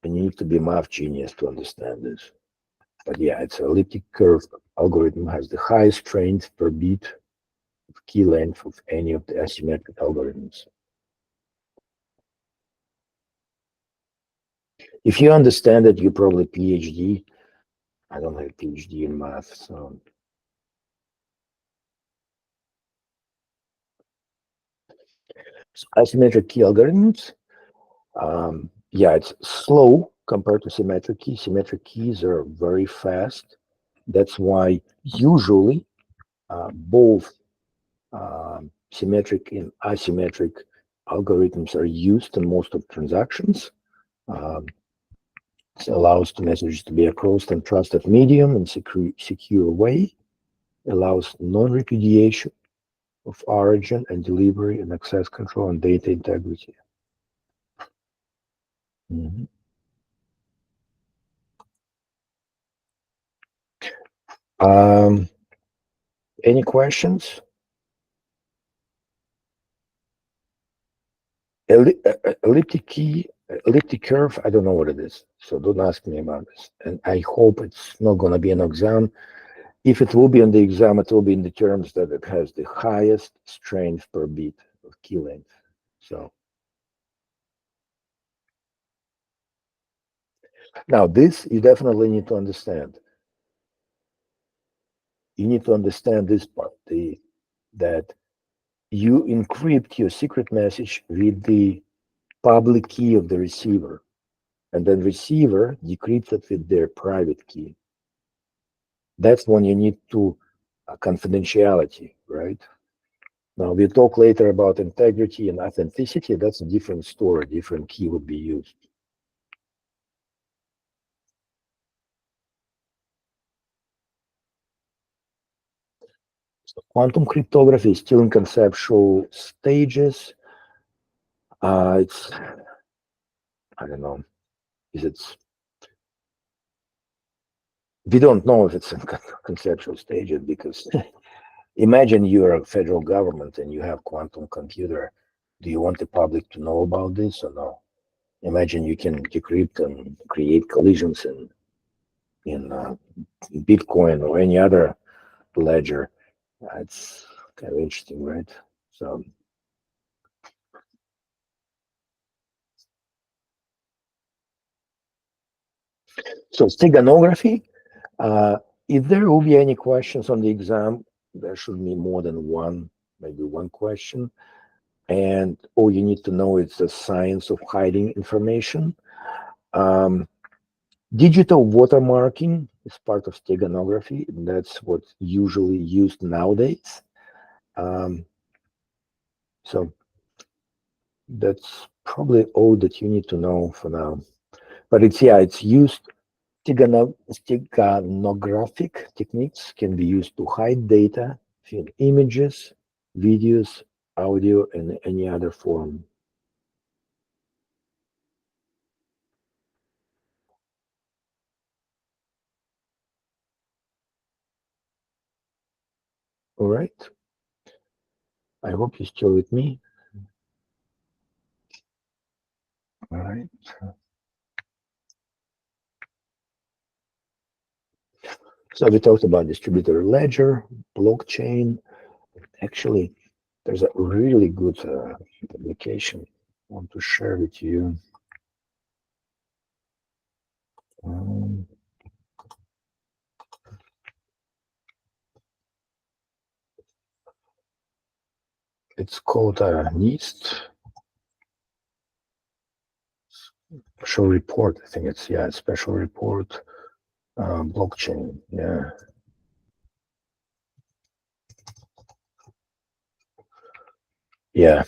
Speaker 1: and you need to be a math genius to understand this. But yeah, it's an elliptic curve algorithm, has the highest strength per bit of key length of any of the asymmetric algorithms. If you understand it, you're probably PhD. I don't have a PhD in math, so. Asymmetric key algorithms, yeah, it's slow compared to symmetric keys. Symmetric keys are very fast. That's why usually both symmetric and asymmetric algorithms are used in most of transactions. It allows the messages to be across and trusted medium and secure way. Allows non-repudiation of origin and delivery and access control and data integrity. Mhm. Any questions? Elliptic key, elliptic curve, I don't know what it is, so don't ask me about this. And I hope it's not going to be an exam. If it will be on the exam, it will be in the terms that it has the highest strength per bit of key length. So now this you definitely need to understand. You need to understand this part, that you encrypt your secret message with the public key of the receiver, and then receiver decrypts it with their private key. That's when you need to confidentiality, right? Now we talk later about integrity and authenticity. That's a different story. Different key would be used. So quantum cryptography is still in conceptual stages. It's, I don't know, we don't know if it's in conceptual stages because imagine you're a federal government and you have quantum computer. Do you want the public to know about this or no? Imagine you can decrypt and create collisions in Bitcoin or any other ledger. It's kind of interesting, right? So steganography. If there will be any questions on the exam, there should be more than one, maybe one question. And all you need to know is the science of hiding information. Digital watermarking is part of steganography. And that's what's usually used nowadays. So that's probably all that you need to know for now. But it's used. Steganographic techniques can be used to hide data, film images, videos, audio, and any other form. All right. I hope you're still with me. All right. So we talked about distributed ledger, blockchain. Actually, there's a really good publication I want to share with you. It's called NIST special report. I think it's special report blockchain. Yeah. Yeah.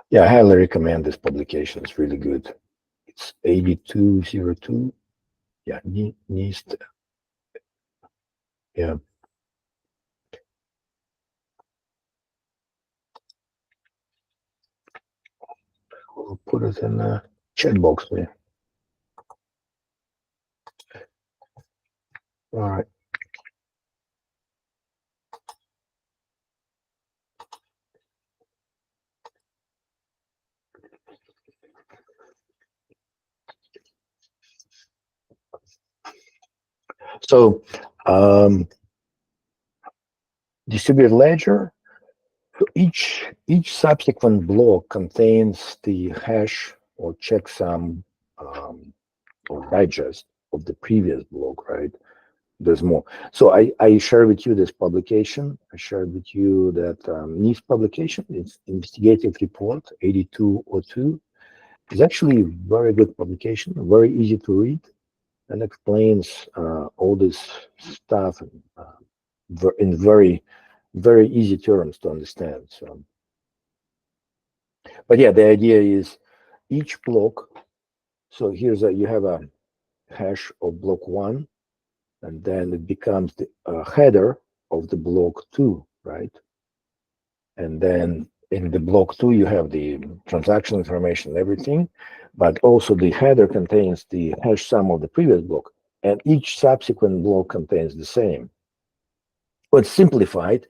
Speaker 1: Yeah, I highly recommend this publication. It's really good. It's 8202. Yeah, NIST. Yeah. We'll put it in the chat box there. All right. So, distributed ledger. So each subsequent block contains the hash or checksum or digest of the previous block, right? There's more. So I share with you this publication. I shared with you that NIST publication. It's investigative report 8202. It's actually a very good publication, very easy to read, and explains all this stuff in very easy terms to understand. So, but yeah, the idea is each block. So you have a hash of block one, and then it becomes the header of the block two, right? And then in the block two, you have the transaction information, everything, but also the header contains the hash sum of the previous block, and each subsequent block contains the same. But simplified,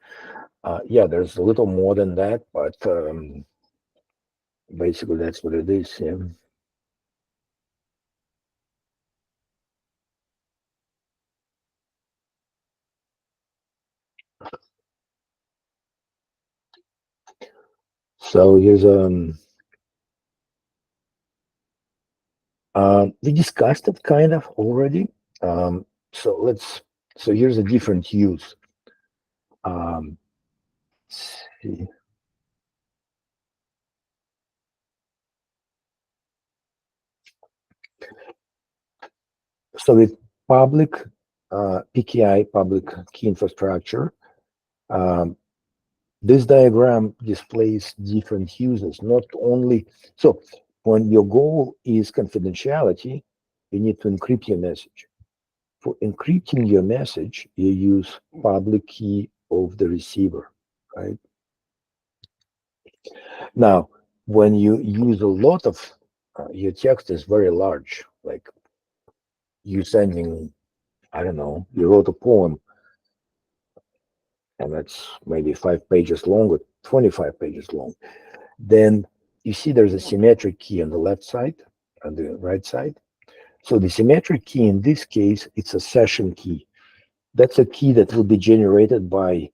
Speaker 1: yeah, there's a little more than that, but basically that's what it is. Yeah. So here's we discussed it kind of already. So here's a different use. See. So with public PKI, public key infrastructure, this diagram displays different uses, not only, so when your goal is confidentiality, you need to encrypt your message. For encrypting your message, you use public key of the receiver, right? Now, when you use a lot of, your text is very large, like you sending, I don't know, you wrote a poem, and that's maybe 5 pages long or 25 pages long. Then you see there's a symmetric key on the left side, on the right side. So the symmetric key in this case, it's a session key. That's a key that will be generated by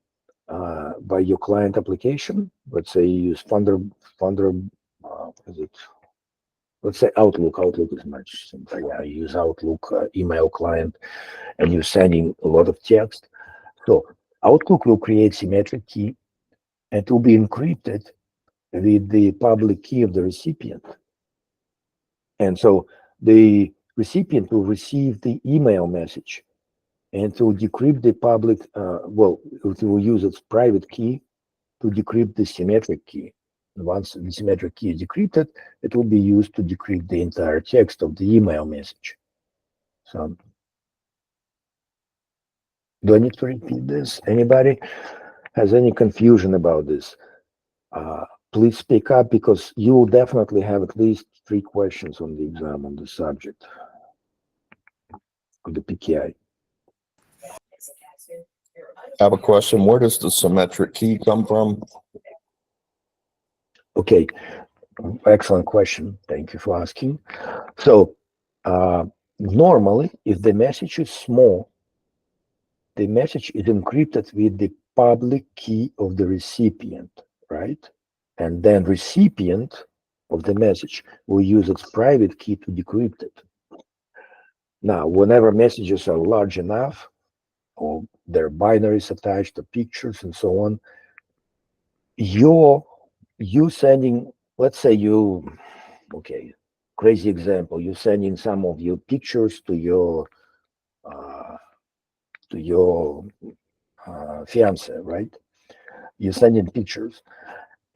Speaker 1: your client application. Let's say you use let's say Outlook. Outlook is much simpler. Yeah, you use Outlook email client, and you're sending a lot of text. So Outlook will create symmetric key, and it will be encrypted with the public key of the recipient. And so the recipient will receive the email message, and to decrypt the public, it will use its private key to decrypt the symmetric key. And once the symmetric key is decrypted, it will be used to decrypt the entire text of the email message. So, do I need to repeat this? Anybody has any confusion about this? Please speak up, because you will definitely have at least 3 questions on the exam on the subject of the PKI.
Speaker 9: I have a question. Where does the symmetric key come from?
Speaker 1: Okay, excellent question. Thank you for asking. So, normally, if the message is small, the message is encrypted with the public key of the recipient, right? And then recipient of the message will use its private key to decrypt it. Now, whenever messages are large enough, or there are binaries attached to pictures and so on, you sending, let's say okay, crazy example, you're sending some of your pictures to your to your fiance, right? You're sending pictures,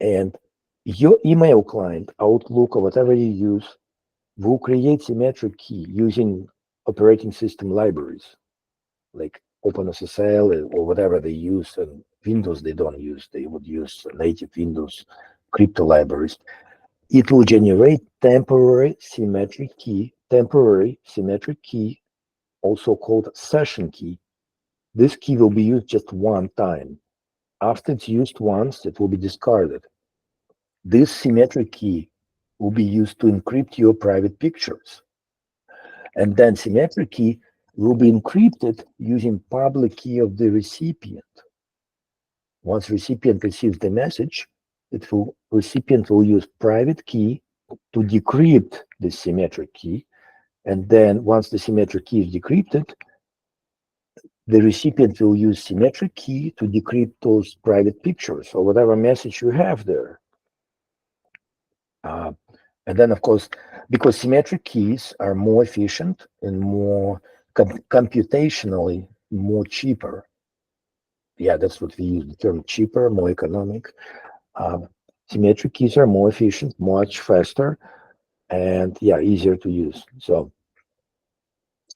Speaker 1: and your email client, Outlook, or whatever you use, will create symmetric key using operating system libraries like OpenSSL or whatever they use. And Windows they don't use. They would use native Windows crypto libraries. It will generate temporary symmetric key, also called session key. This key will be used just one time. After it's used once, it will be discarded. This symmetric key will be used to encrypt your private pictures. And then symmetric key will be encrypted using public key of the recipient. Once recipient receives the message, recipient will use private key to decrypt the symmetric key. And then once the symmetric key is decrypted, the recipient will use symmetric key to decrypt those private pictures or whatever message you have there. And then, of course, because symmetric keys are more efficient and more computationally more cheaper. Yeah, that's what we use the term cheaper, more economic. Symmetric keys are more efficient, much faster, and yeah, easier to use. So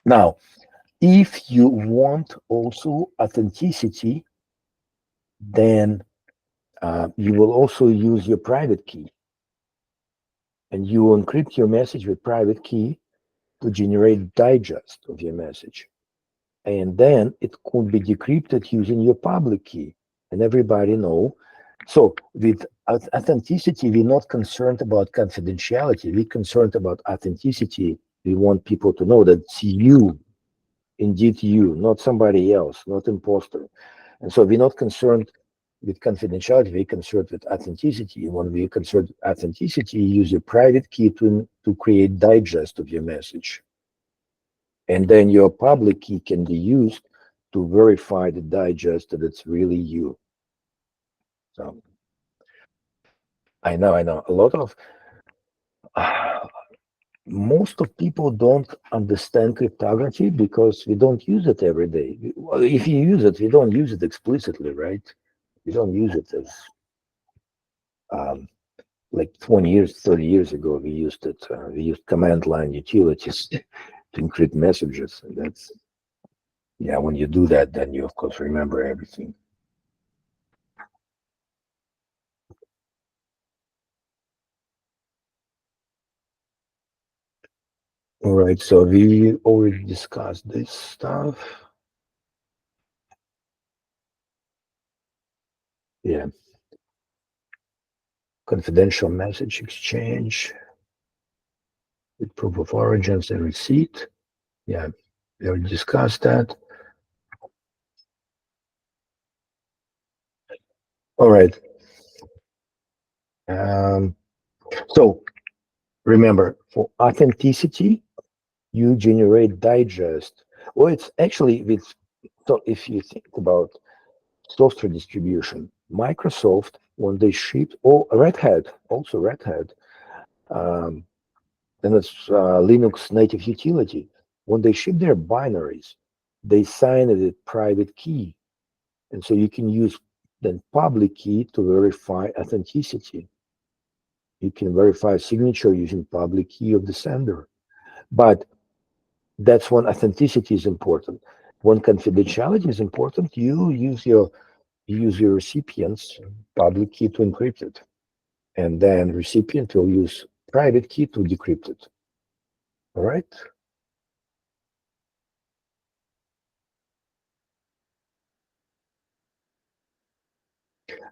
Speaker 1: now, if you want also authenticity, then you will also use your private key. And you will encrypt your message with private key to generate digest of your message. And then it could be decrypted using your public key. And everybody know. So with authenticity, we're not concerned about confidentiality. We're concerned about authenticity. We want people to know that it's you, indeed you, not somebody else, not imposter. And so we're not concerned with confidentiality, we're concerned with authenticity. And when we're concerned with authenticity, you use a private key to create digest of your message. And then your public key can be used to verify the digest that it's really you. So I know. A lot of most of people don't understand cryptography because we don't use it every day. Well, if you use it, we don't use it explicitly, right? We don't use it as like 20 years, 30 years ago, we used it. We used command line utilities to encrypt messages. And that's, yeah, when you do that, then you, of course, remember everything. All right, so we already discussed this stuff. Yeah. Confidential message exchange with proof of origins and receipt. Yeah, we already discussed that. All right. So remember, for authenticity, you generate digest. Well, it's actually with, so if you think about software distribution, Microsoft, when they shipped, or Red Hat, also Red Hat, and it's Linux native utility, when they ship their binaries, they sign it with private key. And so you can use the public key to verify authenticity. You can verify signature using public key of the sender. But that's when authenticity is important. When confidentiality is important, you use your recipient's public key to encrypt it. And then recipient will use private key to decrypt it. All right?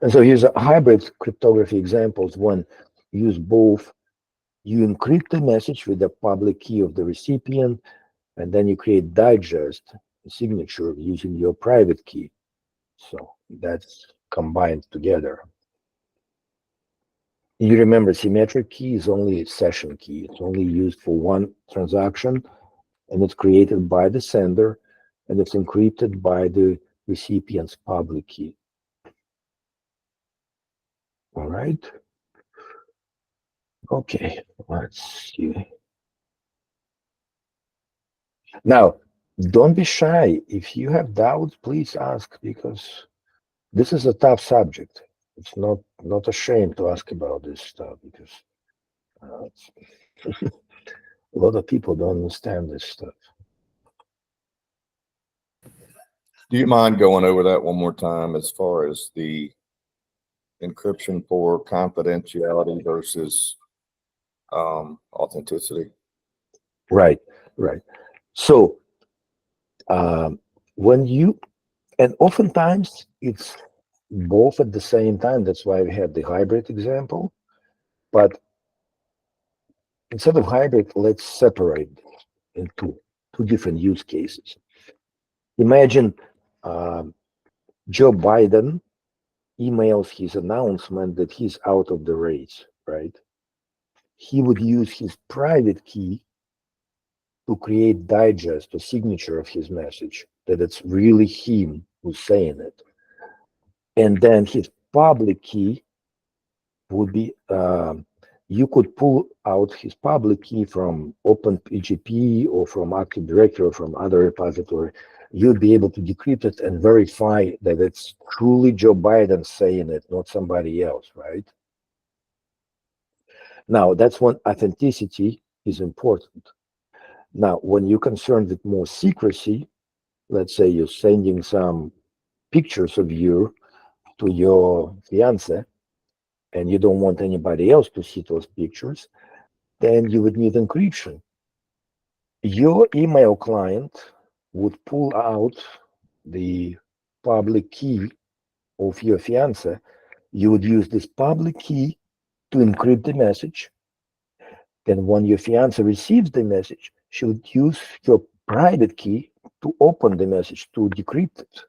Speaker 1: And so here's a hybrid cryptography examples. One, use both. You encrypt the message with the public key of the recipient, and then you create digest signature using your private key. So that's combined together. You remember symmetric key is only a session key. It's only used for one transaction, and it's created by the sender, and it's encrypted by the recipient's public key. All right. Okay, let's see. Now, don't be shy. If you have doubts, please ask, because this is a tough subject. It's not a shame to ask about this stuff, because a lot of people don't understand this stuff.
Speaker 9: Do you mind going over that one more time as far as the encryption for confidentiality versus authenticity?
Speaker 1: Right. So when you, and oftentimes it's both at the same time. That's why we have the hybrid example. But instead of hybrid, let's separate into two different use cases. Imagine Joe Biden emails his announcement that he's out of the race, right? He would use his private key to create digest or signature of his message, that it's really him who's saying it. And then his public key would be, you could pull out his public key from OpenPGP or from Active Directory or from other repository. You'd be able to decrypt it and verify that it's truly Joe Biden saying it, not somebody else, right? Now, that's when authenticity is important. Now, when you're concerned with more secrecy, let's say you're sending some pictures of you to your fiance and you don't want anybody else to see those pictures, then you would need encryption. Your email client would pull out the public key of your fiance. You would use this public key to encrypt the message. Then when your fiance receives the message, she would use your private key to open the message, to decrypt it.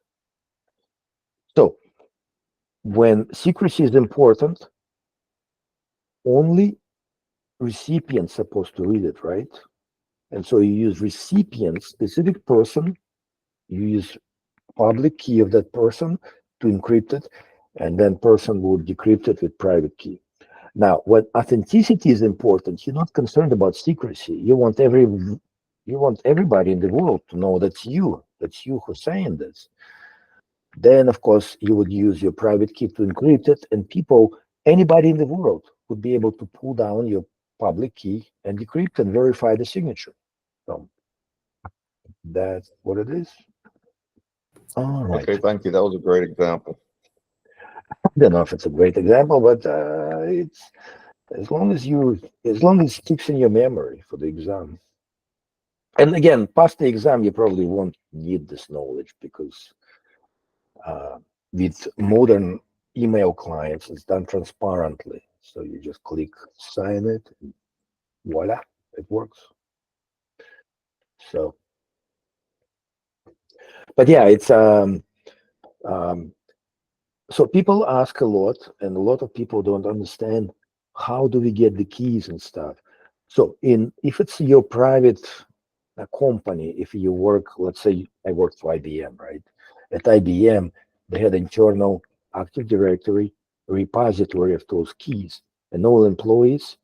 Speaker 1: So when secrecy is important, only recipient's supposed to read it, right? And so you use recipient, specific person, you use public key of that person to encrypt it, and then person will decrypt it with private key. Now, when authenticity is important, you're not concerned about secrecy. You want everybody in the world to know that's you who's saying this. Then, of course, you would use your private key to encrypt it, and anybody in the world would be able to pull down your public key and decrypt and verify the signature. So that's what it is. All right.
Speaker 9: Okay, thank you. That was a great example.
Speaker 1: I don't know if it's a great example, but it's as long as it sticks in your memory for the exam. And again, past the exam, you probably won't need this knowledge, because with modern email clients, it's done transparently. So you just click sign it, and voila, it works. So, but yeah, it's so people ask a lot, and a lot of people don't understand how do we get the keys and stuff. So if it's your private company, if you work, let's say I worked for IBM, right? At IBM, they had internal Active Directory repository of those keys, and all employees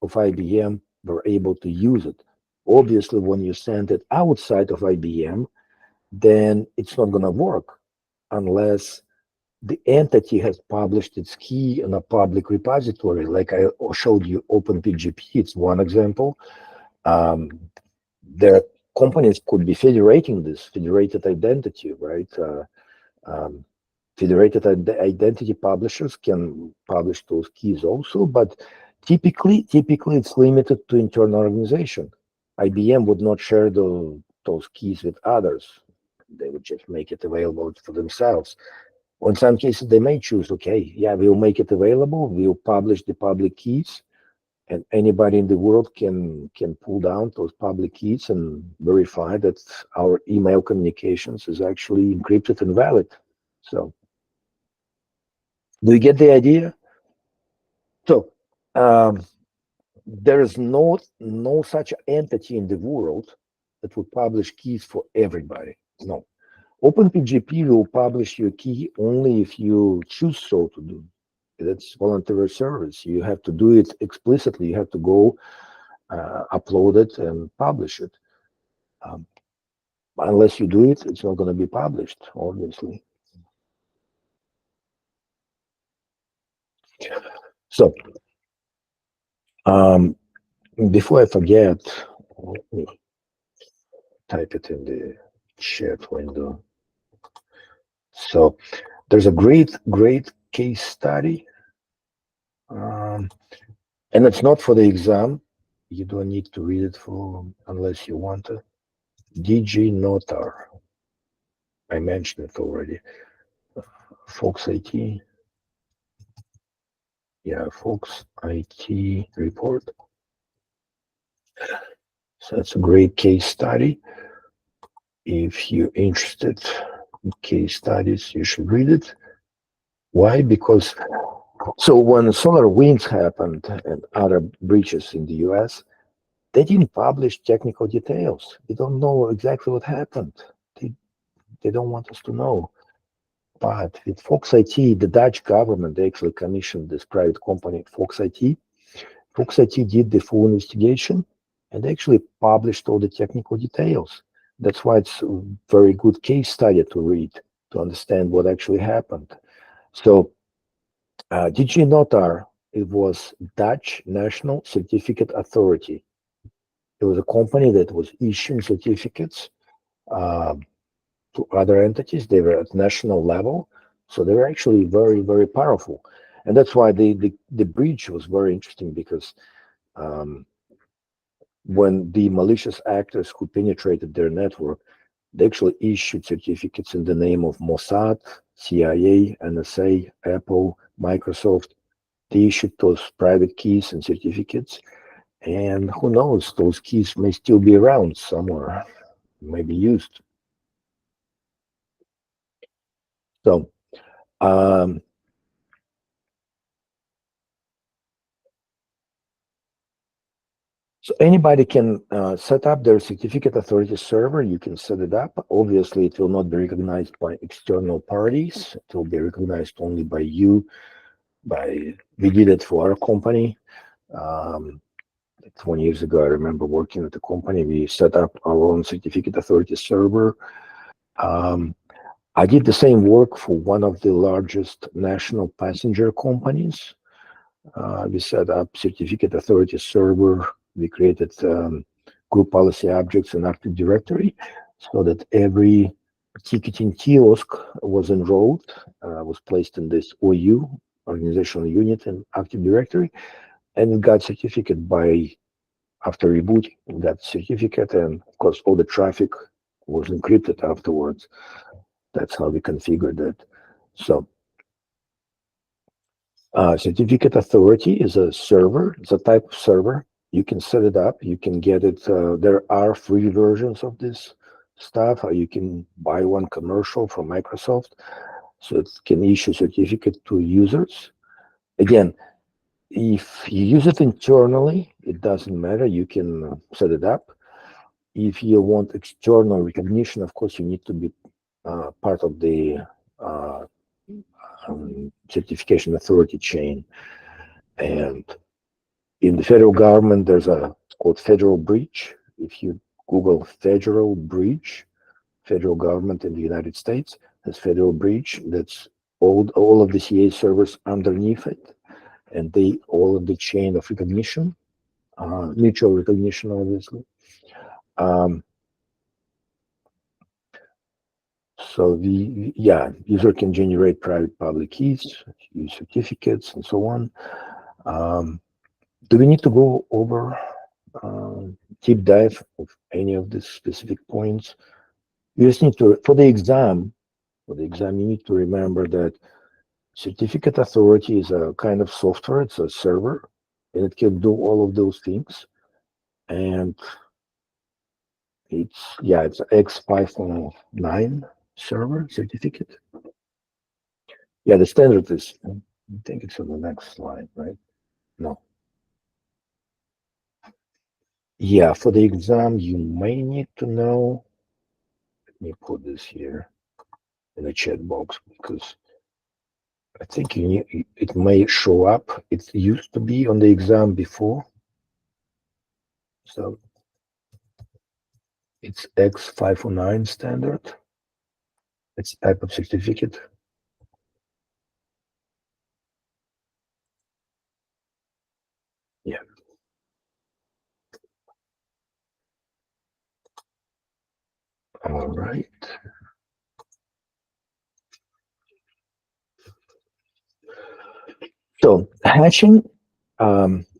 Speaker 1: of IBM were able to use it. Obviously, when you send it outside of IBM, then it's not going to work unless the entity has published its key in a public repository. Like I showed you, OpenPGP, it's one example. Their companies could be federating this federated identity, right? Federated identity publishers can publish those keys also, but typically it's limited to internal organization. IBM would not share those keys with others. They would just make it available for themselves. Or in some cases, they may choose, okay, yeah, we'll make it available, we'll publish the public keys, and anybody in the world can pull down those public keys and verify that our email communications is actually encrypted and valid. So, do you get the idea? So, there is no such entity in the world that would publish keys for everybody. No. OpenPGP will publish your key only if you choose so to do. That's voluntary service. You have to do it explicitly. You have to go upload it and publish it. Unless you do it, it's not going to be published, obviously. So, before I forget, let me type it in the chat window. So, there's a great case study, and it's not for the exam. You don't need to read it for unless you want to. DG Notar. I mentioned it already. Fox IT. Yeah, Fox IT report. So that's a great case study. If you're interested in case studies, you should read it. Why? Because so when SolarWinds happened and other breaches in the US, they didn't publish technical details. They don't know exactly what happened. They don't want us to know. But with Fox IT, the Dutch government, they actually commissioned this private company, Fox IT. Fox IT did the full investigation and actually published all the technical details. That's why it's a very good case study to read, to understand what actually happened. So DG Notar, it was Dutch National Certificate Authority. It was a company that was issuing certificates to other entities. They were at national level. So they were actually very powerful. And that's why the breach was very interesting because when the malicious actors who penetrated their network, they actually issued certificates in the name of Mossad, CIA, NSA, Apple, Microsoft. They issued those private keys and certificates. And who knows, those keys may still be around somewhere, may be used. So, so anybody can set up their certificate authority server. You can set it up. Obviously, it will not be recognized by external parties. It will be recognized only by you. We did it for our company. 20 years ago, I remember working at the company. We set up our own certificate authority server. I did the same work for one of the largest national passenger companies. We set up certificate authority server. We created group policy objects and Active Directory so that every ticketing kiosk was enrolled, was placed in this OU, organizational unit in Active Directory, and it got certificate after rebooting that certificate, and of course all the traffic was encrypted afterwards. That's how we configured it. So certificate authority is a server. It's a type of server. You can set it up. You can get it. There are free versions of this stuff. You can buy one commercial from Microsoft. So it can issue certificate to users. Again, if you use it internally, it doesn't matter. You can set it up. If you want external recognition, of course, you need to be part of the certification authority chain. And in the federal government, there's it's called federal breach. If you Google federal breach, federal government in the United States has federal breach. That's all of the CA servers underneath it, and all of the chain of recognition, mutual recognition, obviously. So user can generate private public keys, use certificates, and so on. Do we need to go over deep dive of any of these specific points? You just need to, for the exam, you need to remember that certificate authority is a kind of software. It's a server, and it can do all of those things. And it's X509 server certificate. Yeah, the standard is, I think it's on the next slide, right? No. Yeah, for the exam, you may need to know. Let me put this here in the chat box because I think it may show up. It used to be on the exam before. So It's X509 standard. It's type of certificate. Yeah. All right. So hashing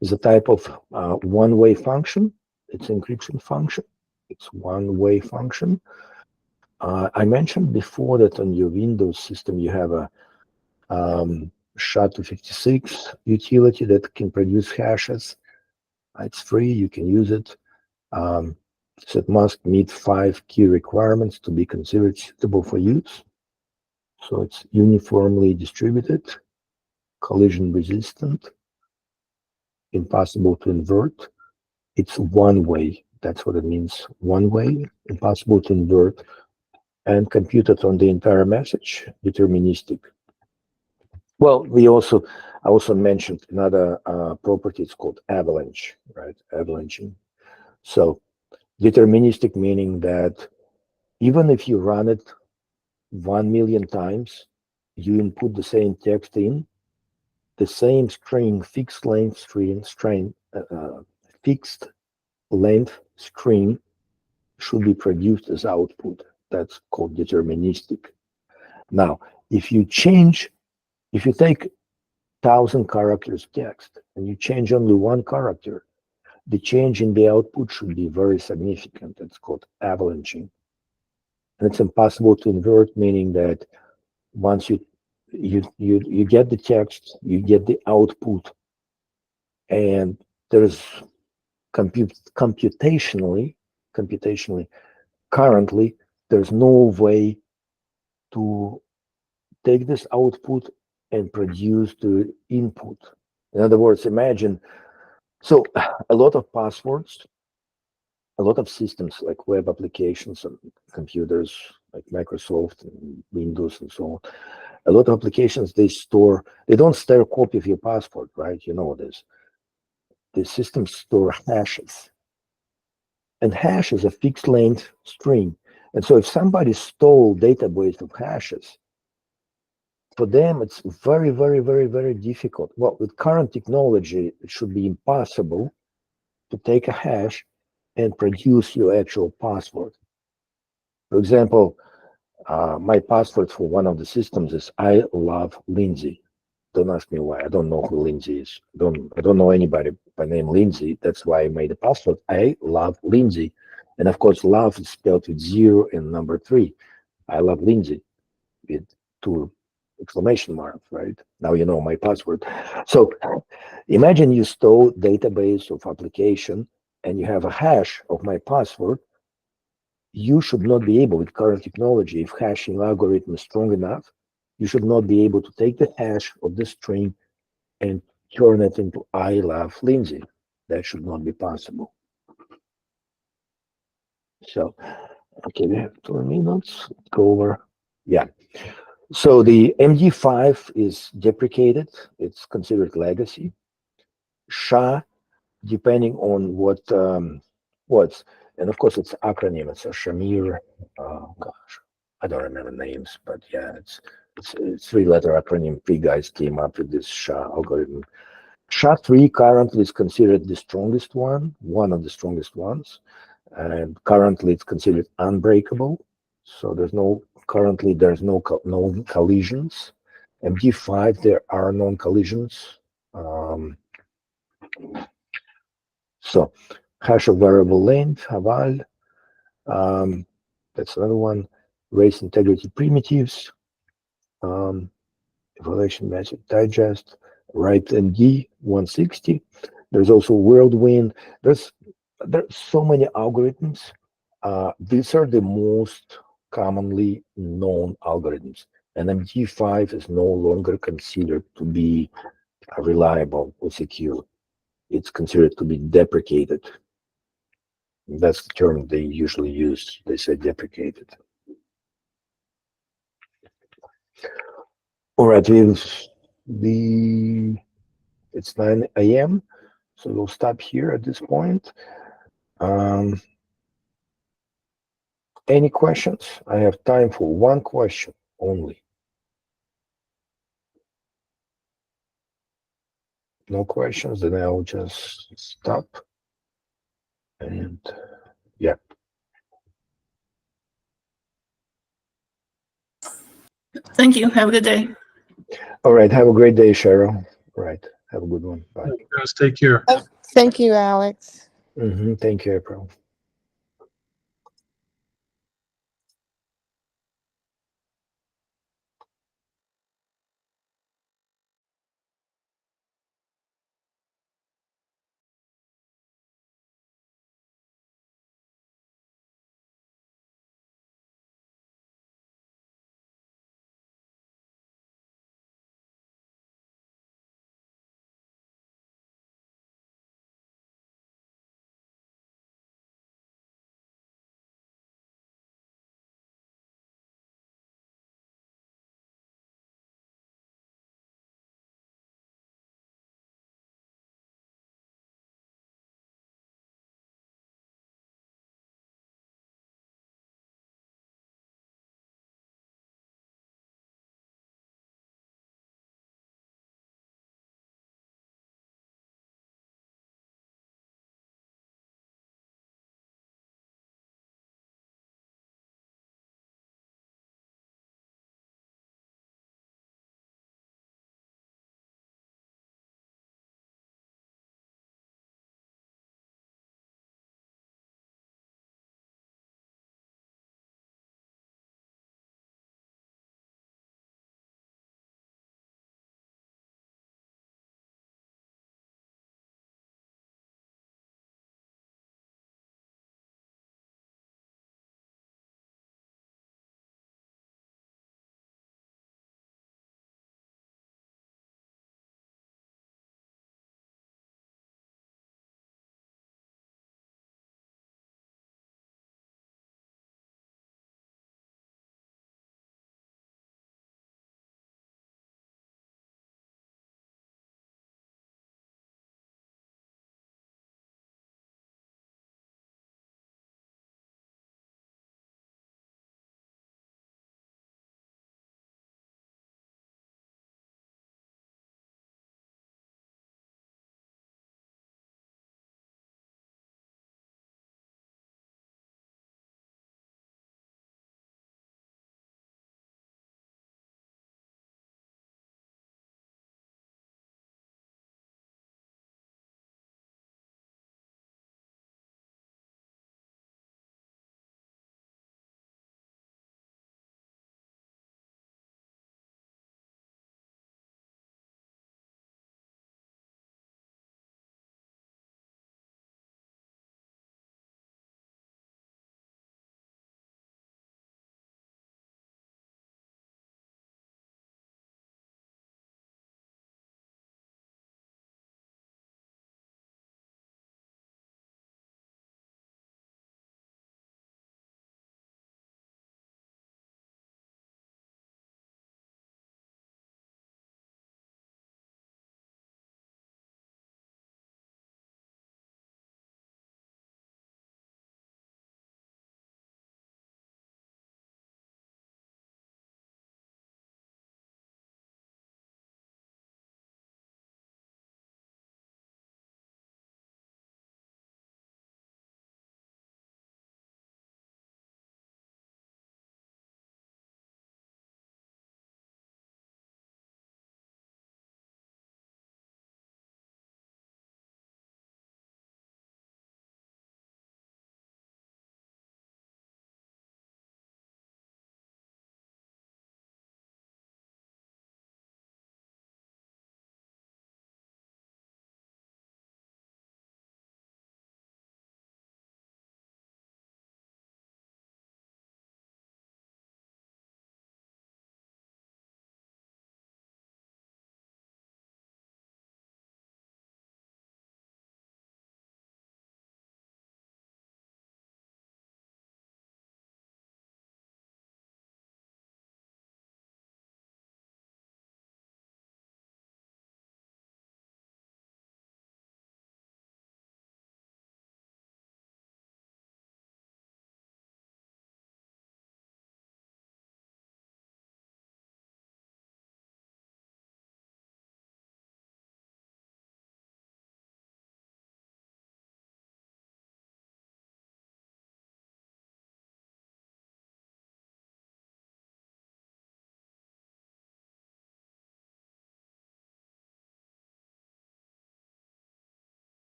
Speaker 1: is a type of one-way function. It's encryption function. It's one-way function. I mentioned before that on your Windows system you have a SHA-256 utility that can produce hashes. It's free. You can use it. So it must meet 5 key requirements to be considered suitable for use. So it's uniformly distributed, collision resistant, impossible to invert. It's one way. That's what it means. One way, impossible to invert, and computed on the entire message, deterministic. Well, I also mentioned another property. It's called avalanche, right? Avalanching. So deterministic meaning that even if you run it 1,000,000 times, you input the same text in, the same string, fixed length string should be produced as output. That's called deterministic. Now, if you take 1,000 characters text and you change only one character, the change in the output should be very significant. It's called avalanching. And it's impossible to invert, meaning that once you get the text, you get the output, and there's computationally, currently, there's no way to take this output and produce the input. In other words, imagine, so a lot of passwords, a lot of systems like web applications and computers like Microsoft and Windows and so on, a lot of applications, they don't store a copy of your password, right? You know this. The systems store hashes. And hash is a fixed length string. And so if somebody stole database of hashes, for them, it's very, very, very, very difficult. Well, with current technology, it should be impossible to take a hash and produce your actual password. For example, my password for one of the systems is I love Lindsay. Don't ask me why. I don't know who Lindsay is. I don't know anybody by name Lindsay. That's why I made a password. I love Lindsay. And of course, love is spelled with 0 and number 3. I love Lindsay with 2 exclamation marks, right? Now you know my password. So imagine you stole database of application and you have a hash of my password. You should not be able, with current technology, if hashing algorithm is strong enough, you should not be able to take the hash of the string and turn it into I love Lindsay. That should not be possible. So, okay, we have 2 minutes. Go over. Yeah. So the MD5 is deprecated. It's considered legacy. SHA, depending on what's, and of course it's acronym. It's a Shamir. Gosh, I don't remember names, but yeah, it's a 3-letter acronym. 3 guys came up with this SHA algorithm. SHA-3 currently is considered the strongest one of the strongest ones, and currently it's considered unbreakable. So there's no collisions. MD5, there are non-collisions. So hash of variable length, Haval. That's another one. Race integrity primitives. Evaluation method digest. Right MD 160. There's also Whirlwind. There's so many algorithms. These are the most commonly known algorithms. And MD5 is no longer considered to be reliable or secure. It's considered to be deprecated. That's the term they usually use. They say deprecated. All right, it's 9 a.m. So we'll stop here at this point. Any questions? I have time for one question only. No questions, then I'll just stop. And yeah.
Speaker 5: Thank you. Have a good day.
Speaker 1: All right. Have a great day, Cheryl. All right. Have a good one. Bye.
Speaker 8: You guys take care.
Speaker 4: Thank you, Alex.
Speaker 1: Thank you, April.